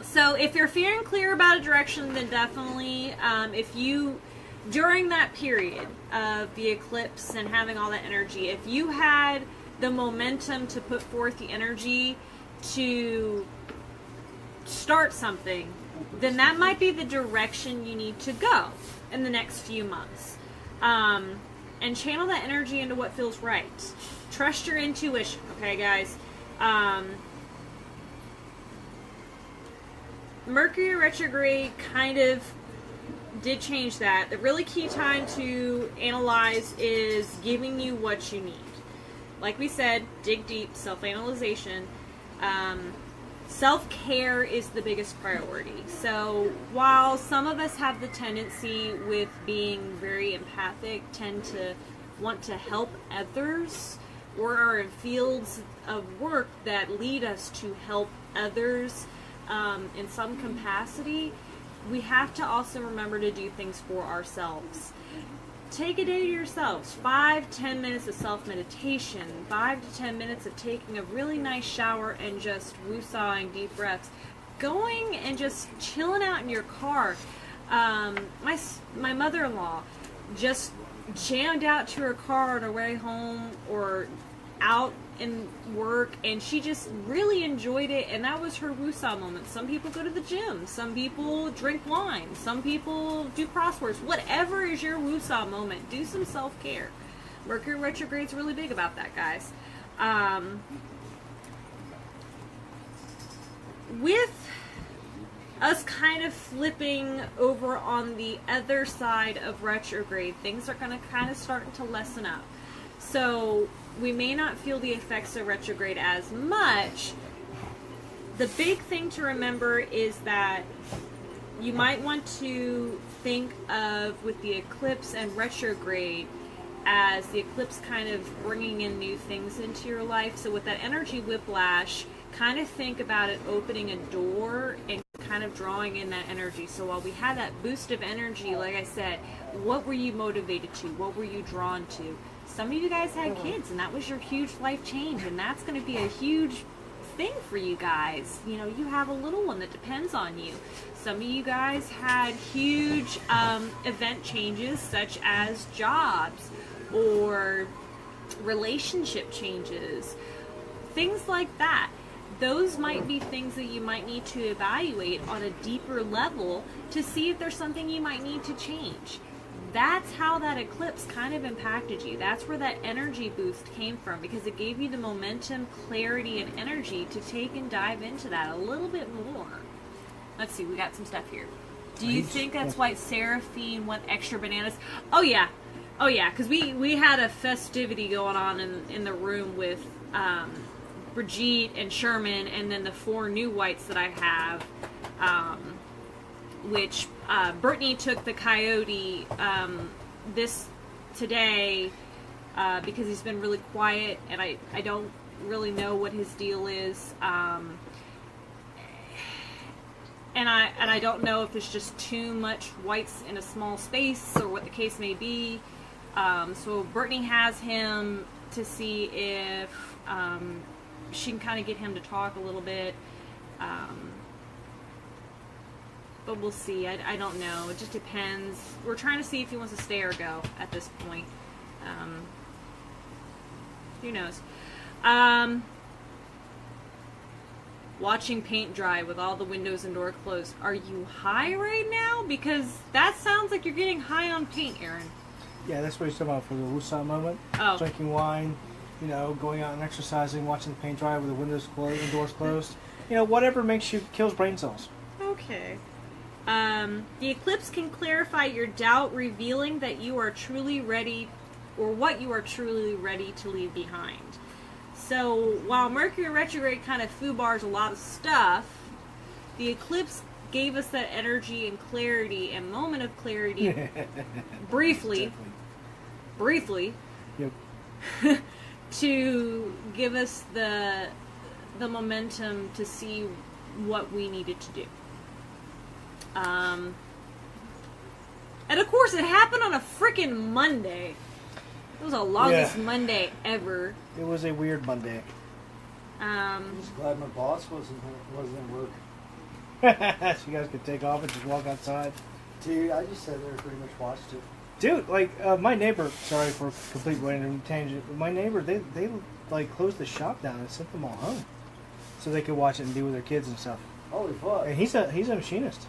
So if you're feeling clear about a direction, then definitely, if you, during that period of the eclipse and having all that energy, if you had the momentum to put forth the energy to start something, then that might be the direction you need to go in the next few months. And channel that energy into what feels right. Trust your intuition, okay, guys? Mercury retrograde kind of did change that. The really key time to analyze is giving you what you need. Like we said, dig deep, self-analyzation. Self-care is the biggest priority. So while some of us have the tendency with being very empathic, tend to want to help others, or are in fields of work that lead us to help others in some capacity, we have to also remember to do things for ourselves. Take a day to yourselves. 5-10 minutes of self-meditation, 5 to 10 minutes of taking a really nice shower and just woo-sawing deep breaths. Going and just chilling out in your car. My mother-in-law just jammed out to her car on her way home or out in work, and she just really enjoyed it, and that was her woo-saw moment. Some people go to the gym, some people drink wine, some people do crosswords. Whatever is your woo-saw moment, do some self-care. Mercury retrograde's really big about that, guys. With us kind of flipping over on the other side of retrograde, things are going to kind of start to lessen up. So we may not feel the effects of retrograde as much. The big thing to remember is that you might want to think of, with the eclipse and retrograde, as the eclipse kind of bringing in new things into your life. So with that energy whiplash, kind of think about it opening a door and kind of drawing in that energy. So while we had that boost of energy, like I said, what were you motivated to? What were you drawn to? Some of you guys had kids, and that was your huge life change, and that's going to be a huge thing for you guys. You know, you have a little one that depends on you. Some of you guys had huge event changes, such as jobs or relationship changes, things like that. Those might be things that you might need to evaluate on a deeper level to see if there's something you might need to change. That's how that eclipse kind of impacted you. That's where that energy boost came from, because it gave you the momentum, clarity, and energy to take and dive into that a little bit more. Let's see, we got some stuff here. Do you think that's why Seraphine went extra bananas? Oh yeah, because we had a festivity going on in the room with Brigitte and Sherman, and then the 4 new whites that I have, which Brittany took the coyote today because he's been really quiet, and I don't really know what his deal is, and I don't know if it's just too much whites in a small space or what the case may be. So Brittany has him to see if she can kind of get him to talk a little bit. But we'll see. I don't know. It just depends. We're trying to see if he wants to stay or go at this point. Who knows? Watching paint dry with all the windows and door closed. Are you high right now? Because that sounds like you're getting high on paint, Aaron. Yeah, that's what he's talking about for the Wusa moment. Oh. Drinking wine, going out and exercising, watching the paint dry with the windows closed, indoors closed. Whatever kills brain cells. Okay. The eclipse can clarify your doubt, revealing that you are truly ready, or what you are truly ready to leave behind. So while Mercury retrograde kind of foobars a lot of stuff, the eclipse gave us that energy and clarity and moment of clarity briefly, Yep. to give us the momentum to see what we needed to do. And of course it happened on a freaking Monday. It was the longest Monday ever. It was a weird Monday. I'm just glad my boss wasn't at work. So you guys could take off and just walk outside. Dude, I just sat there and pretty much watched it. Dude, my neighbor, sorry for a complete random tangent, but my neighbor, they closed the shop down and sent them all home. So they could watch it and be with their kids and stuff. Holy fuck. And he's a machinist.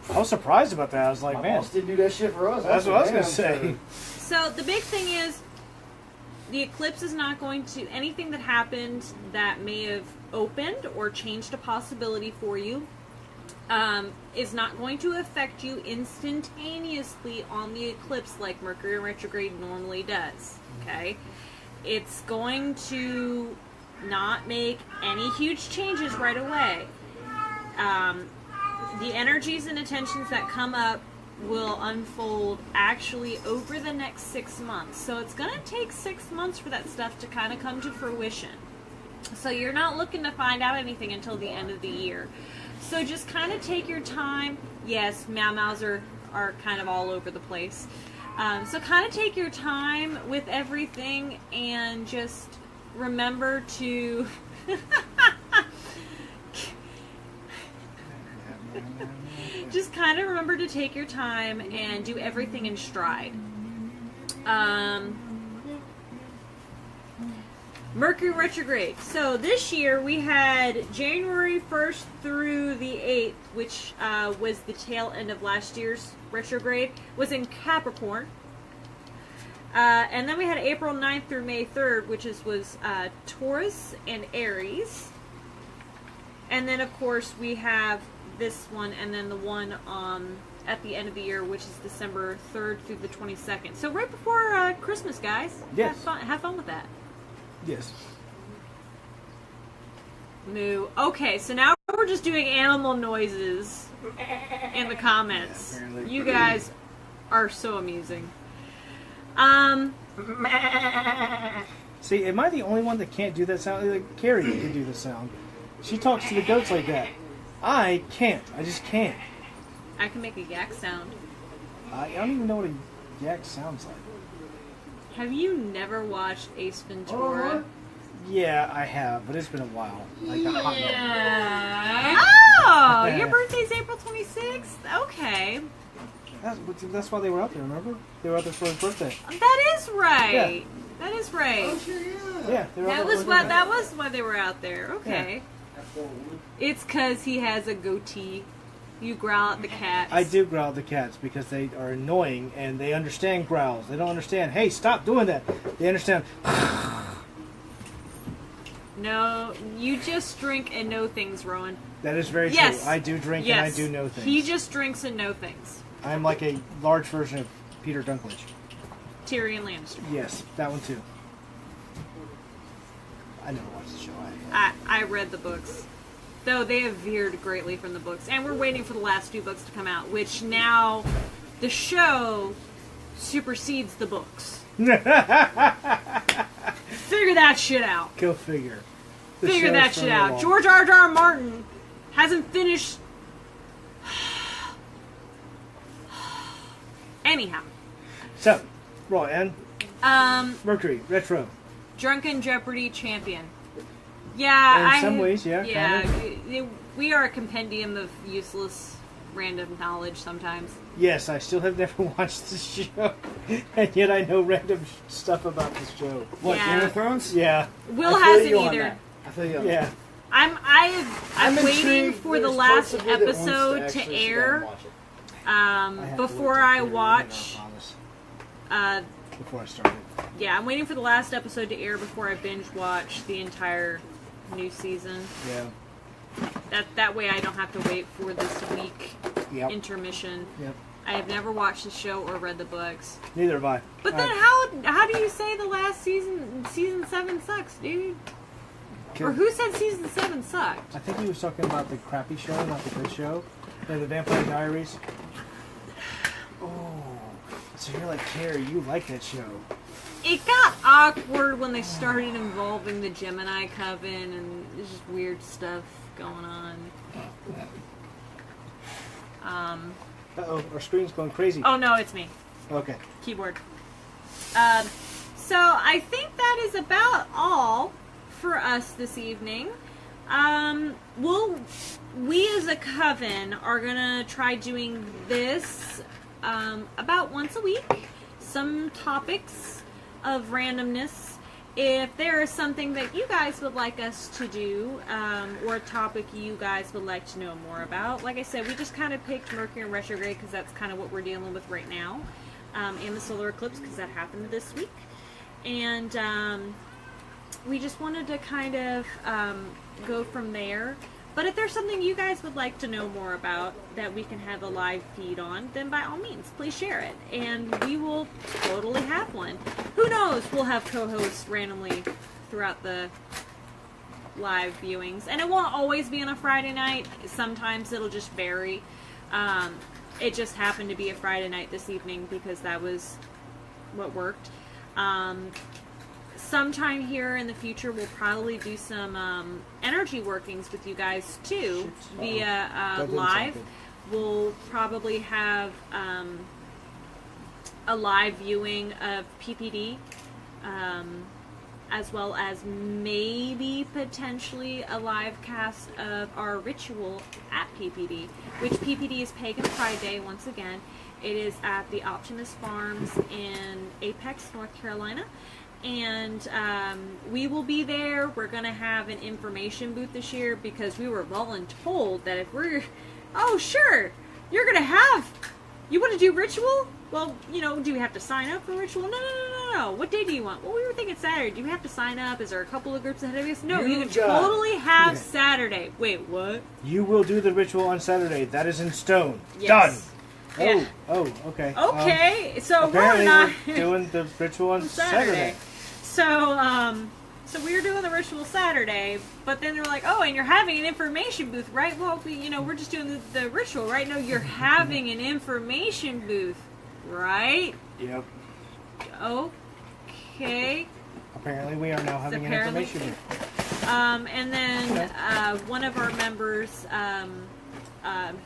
I was surprised about that. I was like, my man. boss didn't do that shit for us. That's what I was going to say. So the big thing is, the eclipse is not going to, anything that happened that may have opened or changed a possibility for you, is not going to affect you instantaneously on the eclipse like Mercury retrograde normally does. Okay? It's going to not make any huge changes right away. The energies and attentions that come up will unfold actually over the next 6 months. So it's going to take 6 months for that stuff to kind of come to fruition. So you're not looking to find out anything until the end of the year. So just kind of take your time. Yes, meows are kind of all over the place. So kind of take your time with everything and just remember to... just kind of remember to take your time and do everything in stride. Mercury retrograde. So this year we had January 1st through the 8th, which was the tail end of last year's retrograde, was in Capricorn. And then we had April 9th through May 3rd, which was Taurus and Aries. And then, of course, we have this one, and then the one at the end of the year, which is December 3rd through the 22nd. So right before Christmas, guys. Yes. Have fun with that. Yes. Moo. Okay, so now we're just doing animal noises in the comments. Yeah, you guys are so amusing. See, am I the only one that can't do that sound? Like, Carrie can do the sound. She talks to the goats like that. I can't. I just can't. I can make a yak sound. I don't even know what a yak sounds like. Have you never watched Ace Ventura? Yeah, I have, but it's been a while. Like a hot minute. Oh, your birthday's April 26th? Okay. That's why they were out there, remember? They were out there for his birthday. That is right. Yeah. That is right. Oh, sure, yeah. Yeah, they were out That there was for his that was why they were out there. Okay. Yeah. It's because he has a goatee. You growl at the cats. I do growl at the cats because they are annoying and they understand growls. They don't understand, hey, stop doing that. They understand. No, you just drink and know things, Rowan. That is very Yes. true. I do drink and I do know things. He just drinks and know things. I'm like a large version of Peter Dinklage. Tyrion Lannister. Yes, that one too. I never watched the show. I read the books. Though they have veered greatly from the books. And we're waiting for the last 2 books to come out, which now the show supersedes the books. Figure that shit out. Go figure. The Figure show's that shit further out. along. George R.R. Martin hasn't finished. Anyhow. So, Roy and Mercury Retro. Drunken Jeopardy champion. Yeah, In some ways, yeah, Yeah, we are a compendium of useless, random knowledge sometimes. Yes, I still have never watched the show, and yet I know random stuff about the show. What, Yeah. Game of Thrones? Yeah, Will I feel hasn't you on either. that. I feel you on yeah. that. I'm waiting intrigued. for the There's last parts of me that wants episode to actually sit down air. and watch it. I have to Before wait till I Carrie watch. promise. before I started. Yeah, I'm waiting for the last episode to air before I binge watch the entire new season. Yeah. That way I don't have to wait for this week Yep. intermission. Yep. I have never watched the show or read the books. Neither have I. But then how do you say the last season 7 sucks, dude? Or who said season 7 sucked? I think he was talking about the crappy show, not the good show. The Vampire Diaries. Oh, so you're like Carrie, you like that show. It got awkward when they started involving the Gemini Coven and there's just weird stuff going on. Uh-oh, our screen's going crazy. Oh no, it's me. Okay. Keyboard. So I think that is about all for us this evening. We as a coven are gonna try doing this about once a week. Some topics of randomness. If there is something that you guys would like us to do, or a topic you guys would like to know more about, like I said, we just kind of picked Mercury and Retrograde because that's kind of what we're dealing with right now, and the solar eclipse because that happened this week, and we just wanted to kind of go from there. But if there's something you guys would like to know more about that we can have a live feed on, then by all means, please share it. And we will totally have one. Who knows? We'll have co-hosts randomly throughout the live viewings. And it won't always be on a Friday night. Sometimes it'll just vary. It just happened to be a Friday night this evening because that was what worked. Sometime here in the future, we'll probably do some energy workings with you guys too via live. We'll probably have a live viewing of PPD, as well as maybe potentially a live cast of our ritual at PPD, which PPD is Pagan Pride Day once again. It is at the Optimus Farms in Apex, North Carolina. And we will be there. We're going to have an information booth this year because we were voluntold that if we're... Oh, sure! You're going to have... You want to do ritual? Well, you know, do we have to sign up for ritual? No. What day do you want? Well, we were thinking Saturday. Do we have to sign up? Is there a couple of groups ahead of us? No, you can totally have Saturday. Wait, what? You will do the ritual on Saturday. That is in stone. Yes. Done. Yeah. Oh, okay. Okay, so apparently we're not... doing the ritual on Saturday. So we were doing the ritual Saturday, but then they were like, oh, and you're having an information booth, right? Well, we're just doing the ritual, right? No, you're having an information booth, right? Yep. Okay. Apparently we are now having an information booth. And then one of our members,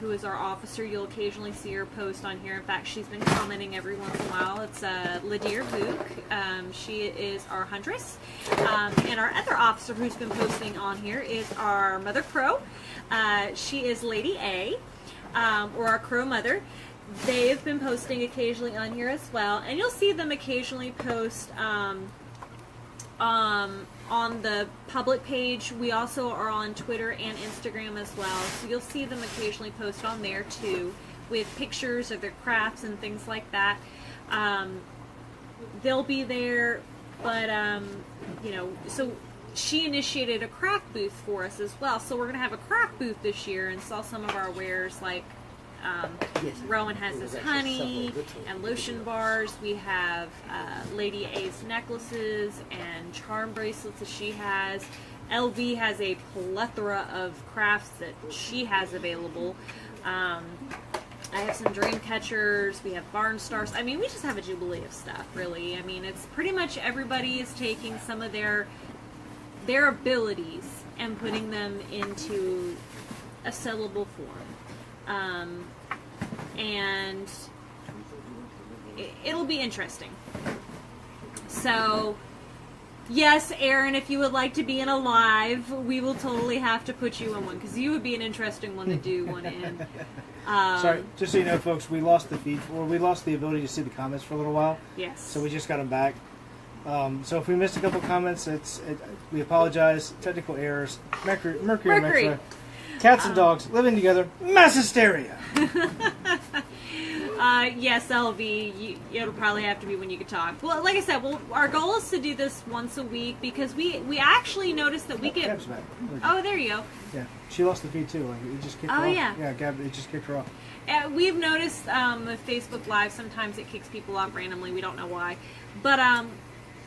who is our officer, you'll occasionally see her post on here. In fact, she's been commenting every once in a while. It's Ladir Book. She is our huntress. And our other officer who's been posting on here is our Mother Crow. She is Lady A, or our Crow Mother. They've been posting occasionally on here as well. And you'll see them occasionally post on the public page. We also are on Twitter and Instagram as well, so you'll see them occasionally post on there too with pictures of their crafts and things like that. They'll be there, but so she initiated a craft booth for us as well, so we're going to have a craft booth this year and sell some of our wares, like Rowan has his honey and lotion bars. We have Lady A's necklaces and charm bracelets that she has. LV has a plethora of crafts that she has available. I have some dream catchers. We have barn stars. I mean, we just have a jubilee of stuff, really. I mean, it's pretty much everybody is taking some of their abilities and putting them into a sellable form. And it'll be interesting. So, yes, Aaron, if you would like to be in a live, we will totally have to put you in one, because you would be an interesting one to do one in. Sorry, just so you know, folks, we lost the feed, or we lost the ability to see the comments for a little while. Yes. So we just got them back. So if we missed a couple comments, we apologize. Technical errors. Mercury. Cats and dogs living together. Mass hysteria. Yes, LV. It'll probably have to be when you can talk. Well, like I said, our goal is to do this once a week because we actually noticed that we get. Gab's back. Oh, there you go. Yeah, she lost the feed too. Like it just kicked her off. Yeah. Yeah, Gab, it just kicked her off. We've noticed with Facebook Live sometimes it kicks people off randomly. We don't know why, but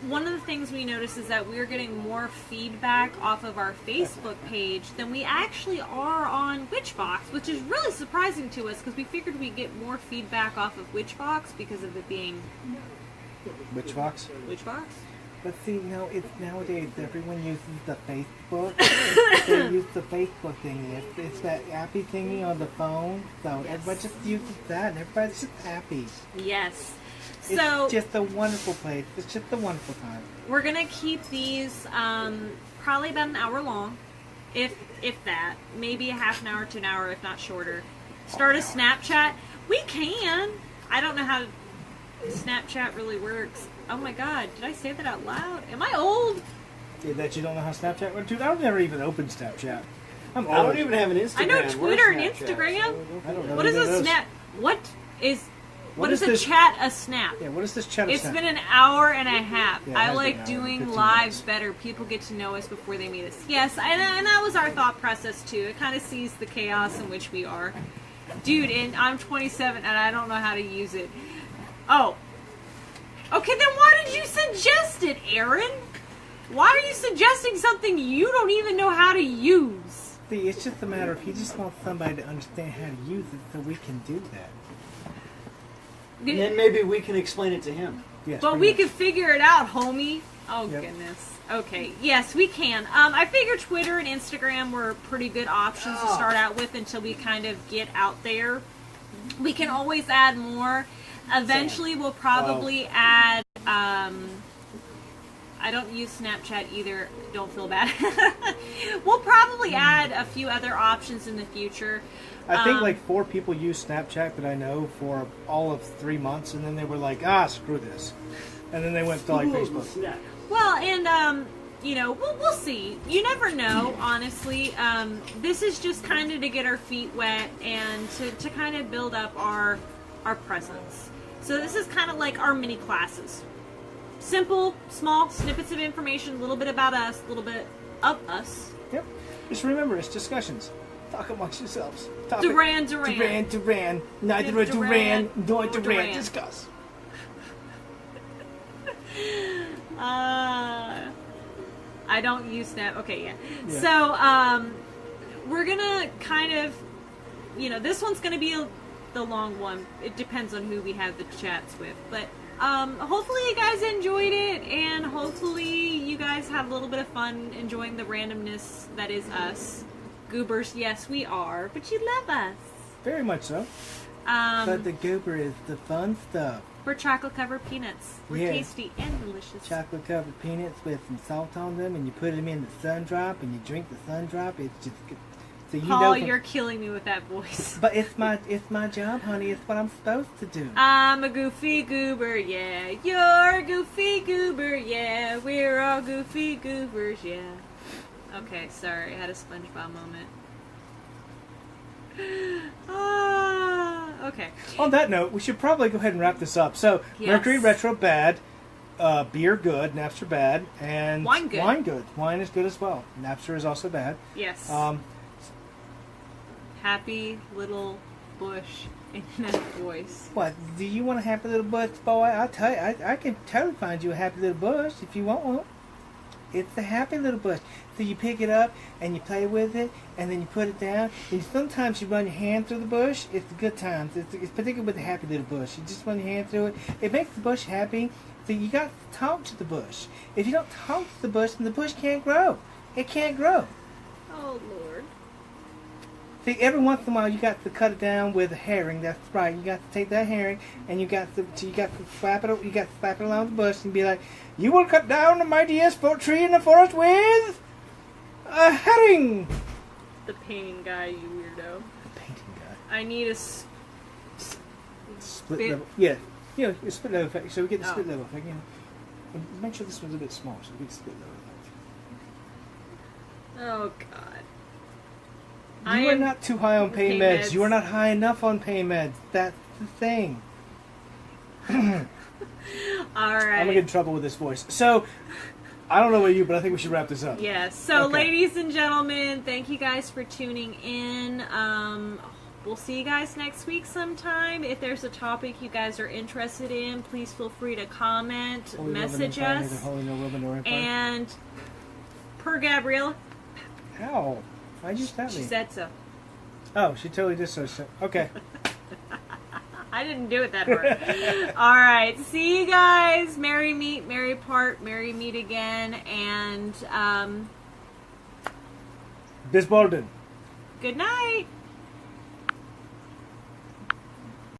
one of the things we noticed is that we're getting more feedback off of our Facebook page than we actually are on Witchbox, which is really surprising to us because we figured we'd get more feedback off of Witchbox because of it being Witchbox. Witchbox. But see, it's nowadays everyone uses the Facebook. They use the Facebook thingy. It's that appy thingy on the phone. So everybody just uses that, and everybody's just happy. Yes. It's So just a wonderful place. It's just a wonderful time. we're gonna keep these probably about an hour long, if that, maybe a half an hour to an hour, if not shorter. Start a Snapchat. We can. I don't know how Snapchat really works. Oh my God, did I say that out loud? Am I old? Yeah, that you don't know how Snapchat works? Dude, I've never even opened Snapchat. I don't even have an Instagram. I know Where's Twitter and Snapchat? Instagram. I don't know What is what that a is. snap? What is a this? chat a snap? Yeah, what is this chat? It's been an hour and a half. Yeah, it I has like been an hour and doing 15 lives minutes. better. People get to know us before they meet us. Yes, and that was our thought process too. It kind of sees the chaos in which we are. Dude, and I'm 27 and I don't know how to use it. Oh. Okay, then why did you suggest it, Aaron? Why are you suggesting something you don't even know how to use? See, it's just a matter of you just want somebody to understand how to use it so we can do that. And then maybe we can explain it to him. Yes, But pretty we much. could figure it out, homie. Oh, Yep. goodness. Okay. Yes, we can. I figure Twitter and Instagram were pretty good options to start out with until we kind of get out there. We can always add more. Eventually, we'll probably add... I don't use Snapchat either. Don't feel bad. We'll probably add a few other options in the future. I think like 4 people use Snapchat that I know for all of 3 months, and then they were like, screw this. And then they went to like Facebook. Well, and we'll see. You never know, honestly. This is just kind of to get our feet wet and to kind of build up our presence. So this is kind of like our mini classes. Simple, small snippets of information, a little bit about us, a little bit of us. Yep. Just remember, it's discussions. Talk amongst yourselves. Duran. Duran. Neither a Duran nor a Duran. Discuss. I don't use Snap. Okay, yeah. So, we're gonna kind of, this one's gonna be the long one. It depends on who we have the chats with, but hopefully you guys enjoyed it, and hopefully you guys have a little bit of fun enjoying the randomness that is us. Goobers, yes, we are, but you love us. Very much so. But the goober is the fun stuff. We're chocolate-covered peanuts. We're Yeah. tasty and delicious. Chocolate covered peanuts with some salt on them, and you put them in the sun drop, and you drink the sun drop. It's just so you Paul, know. you're killing me with that voice. But it's my job, honey. It's what I'm supposed to do. I'm a goofy goober, yeah. You're a goofy goober, yeah. We're all goofy goobers, yeah. Okay, sorry. I had a SpongeBob moment. Okay. On that note, we should probably go ahead and wrap this up. So, Yes. Mercury Retro bad, beer good, Napster bad, and Wine good. Wine good. Wine is good as well. Napster is also bad. Yes. Um, Happy little bush in that voice. What? Do you want a happy little bush, boy? I'll tell you. I can totally find you a happy little bush if you want one. It's a happy little bush. So you pick it up and you play with it, and then you put it down. And sometimes you run your hand through the bush. It's good times. It's particularly with the happy little bush. You just run your hand through it. It makes the bush happy. So you got to talk to the bush. If you don't talk to the bush, then the bush can't grow. It can't grow. Oh, Lord. See, every once in a while you got to cut it down with a herring. That's right. You got to take that herring and you got to slap it. You got to slap it along the bush and be like, "You will cut down the mightiest tree in the forest with a herring." The painting guy, you weirdo. painting guy. I need a... Split Bit- level. Yeah. You know, split level effect. So we get the Oh. split level effect. You know. And make sure this one's a bit small so we get the split level effect. Oh, God. You are not too high on pain meds. You are not high enough on pain meds. That's the thing. All right. I'm gonna get in trouble with this voice. So, I don't know about you, but I think we should wrap this up. Yes. So, Okay. ladies and gentlemen, thank you guys for tuning in. We'll see you guys next week sometime. If there's a topic you guys are interested in, please feel free to comment, Holy message Roman Empire, us. neither holy nor Roman nor Empire. And per Gabriella, How? Why'd you stop she me? said so. Oh, she totally did so. Okay. I didn't do it that hard. All right. See you guys. Merry meet, merry part, merry meet again. And Bisbolden. good night.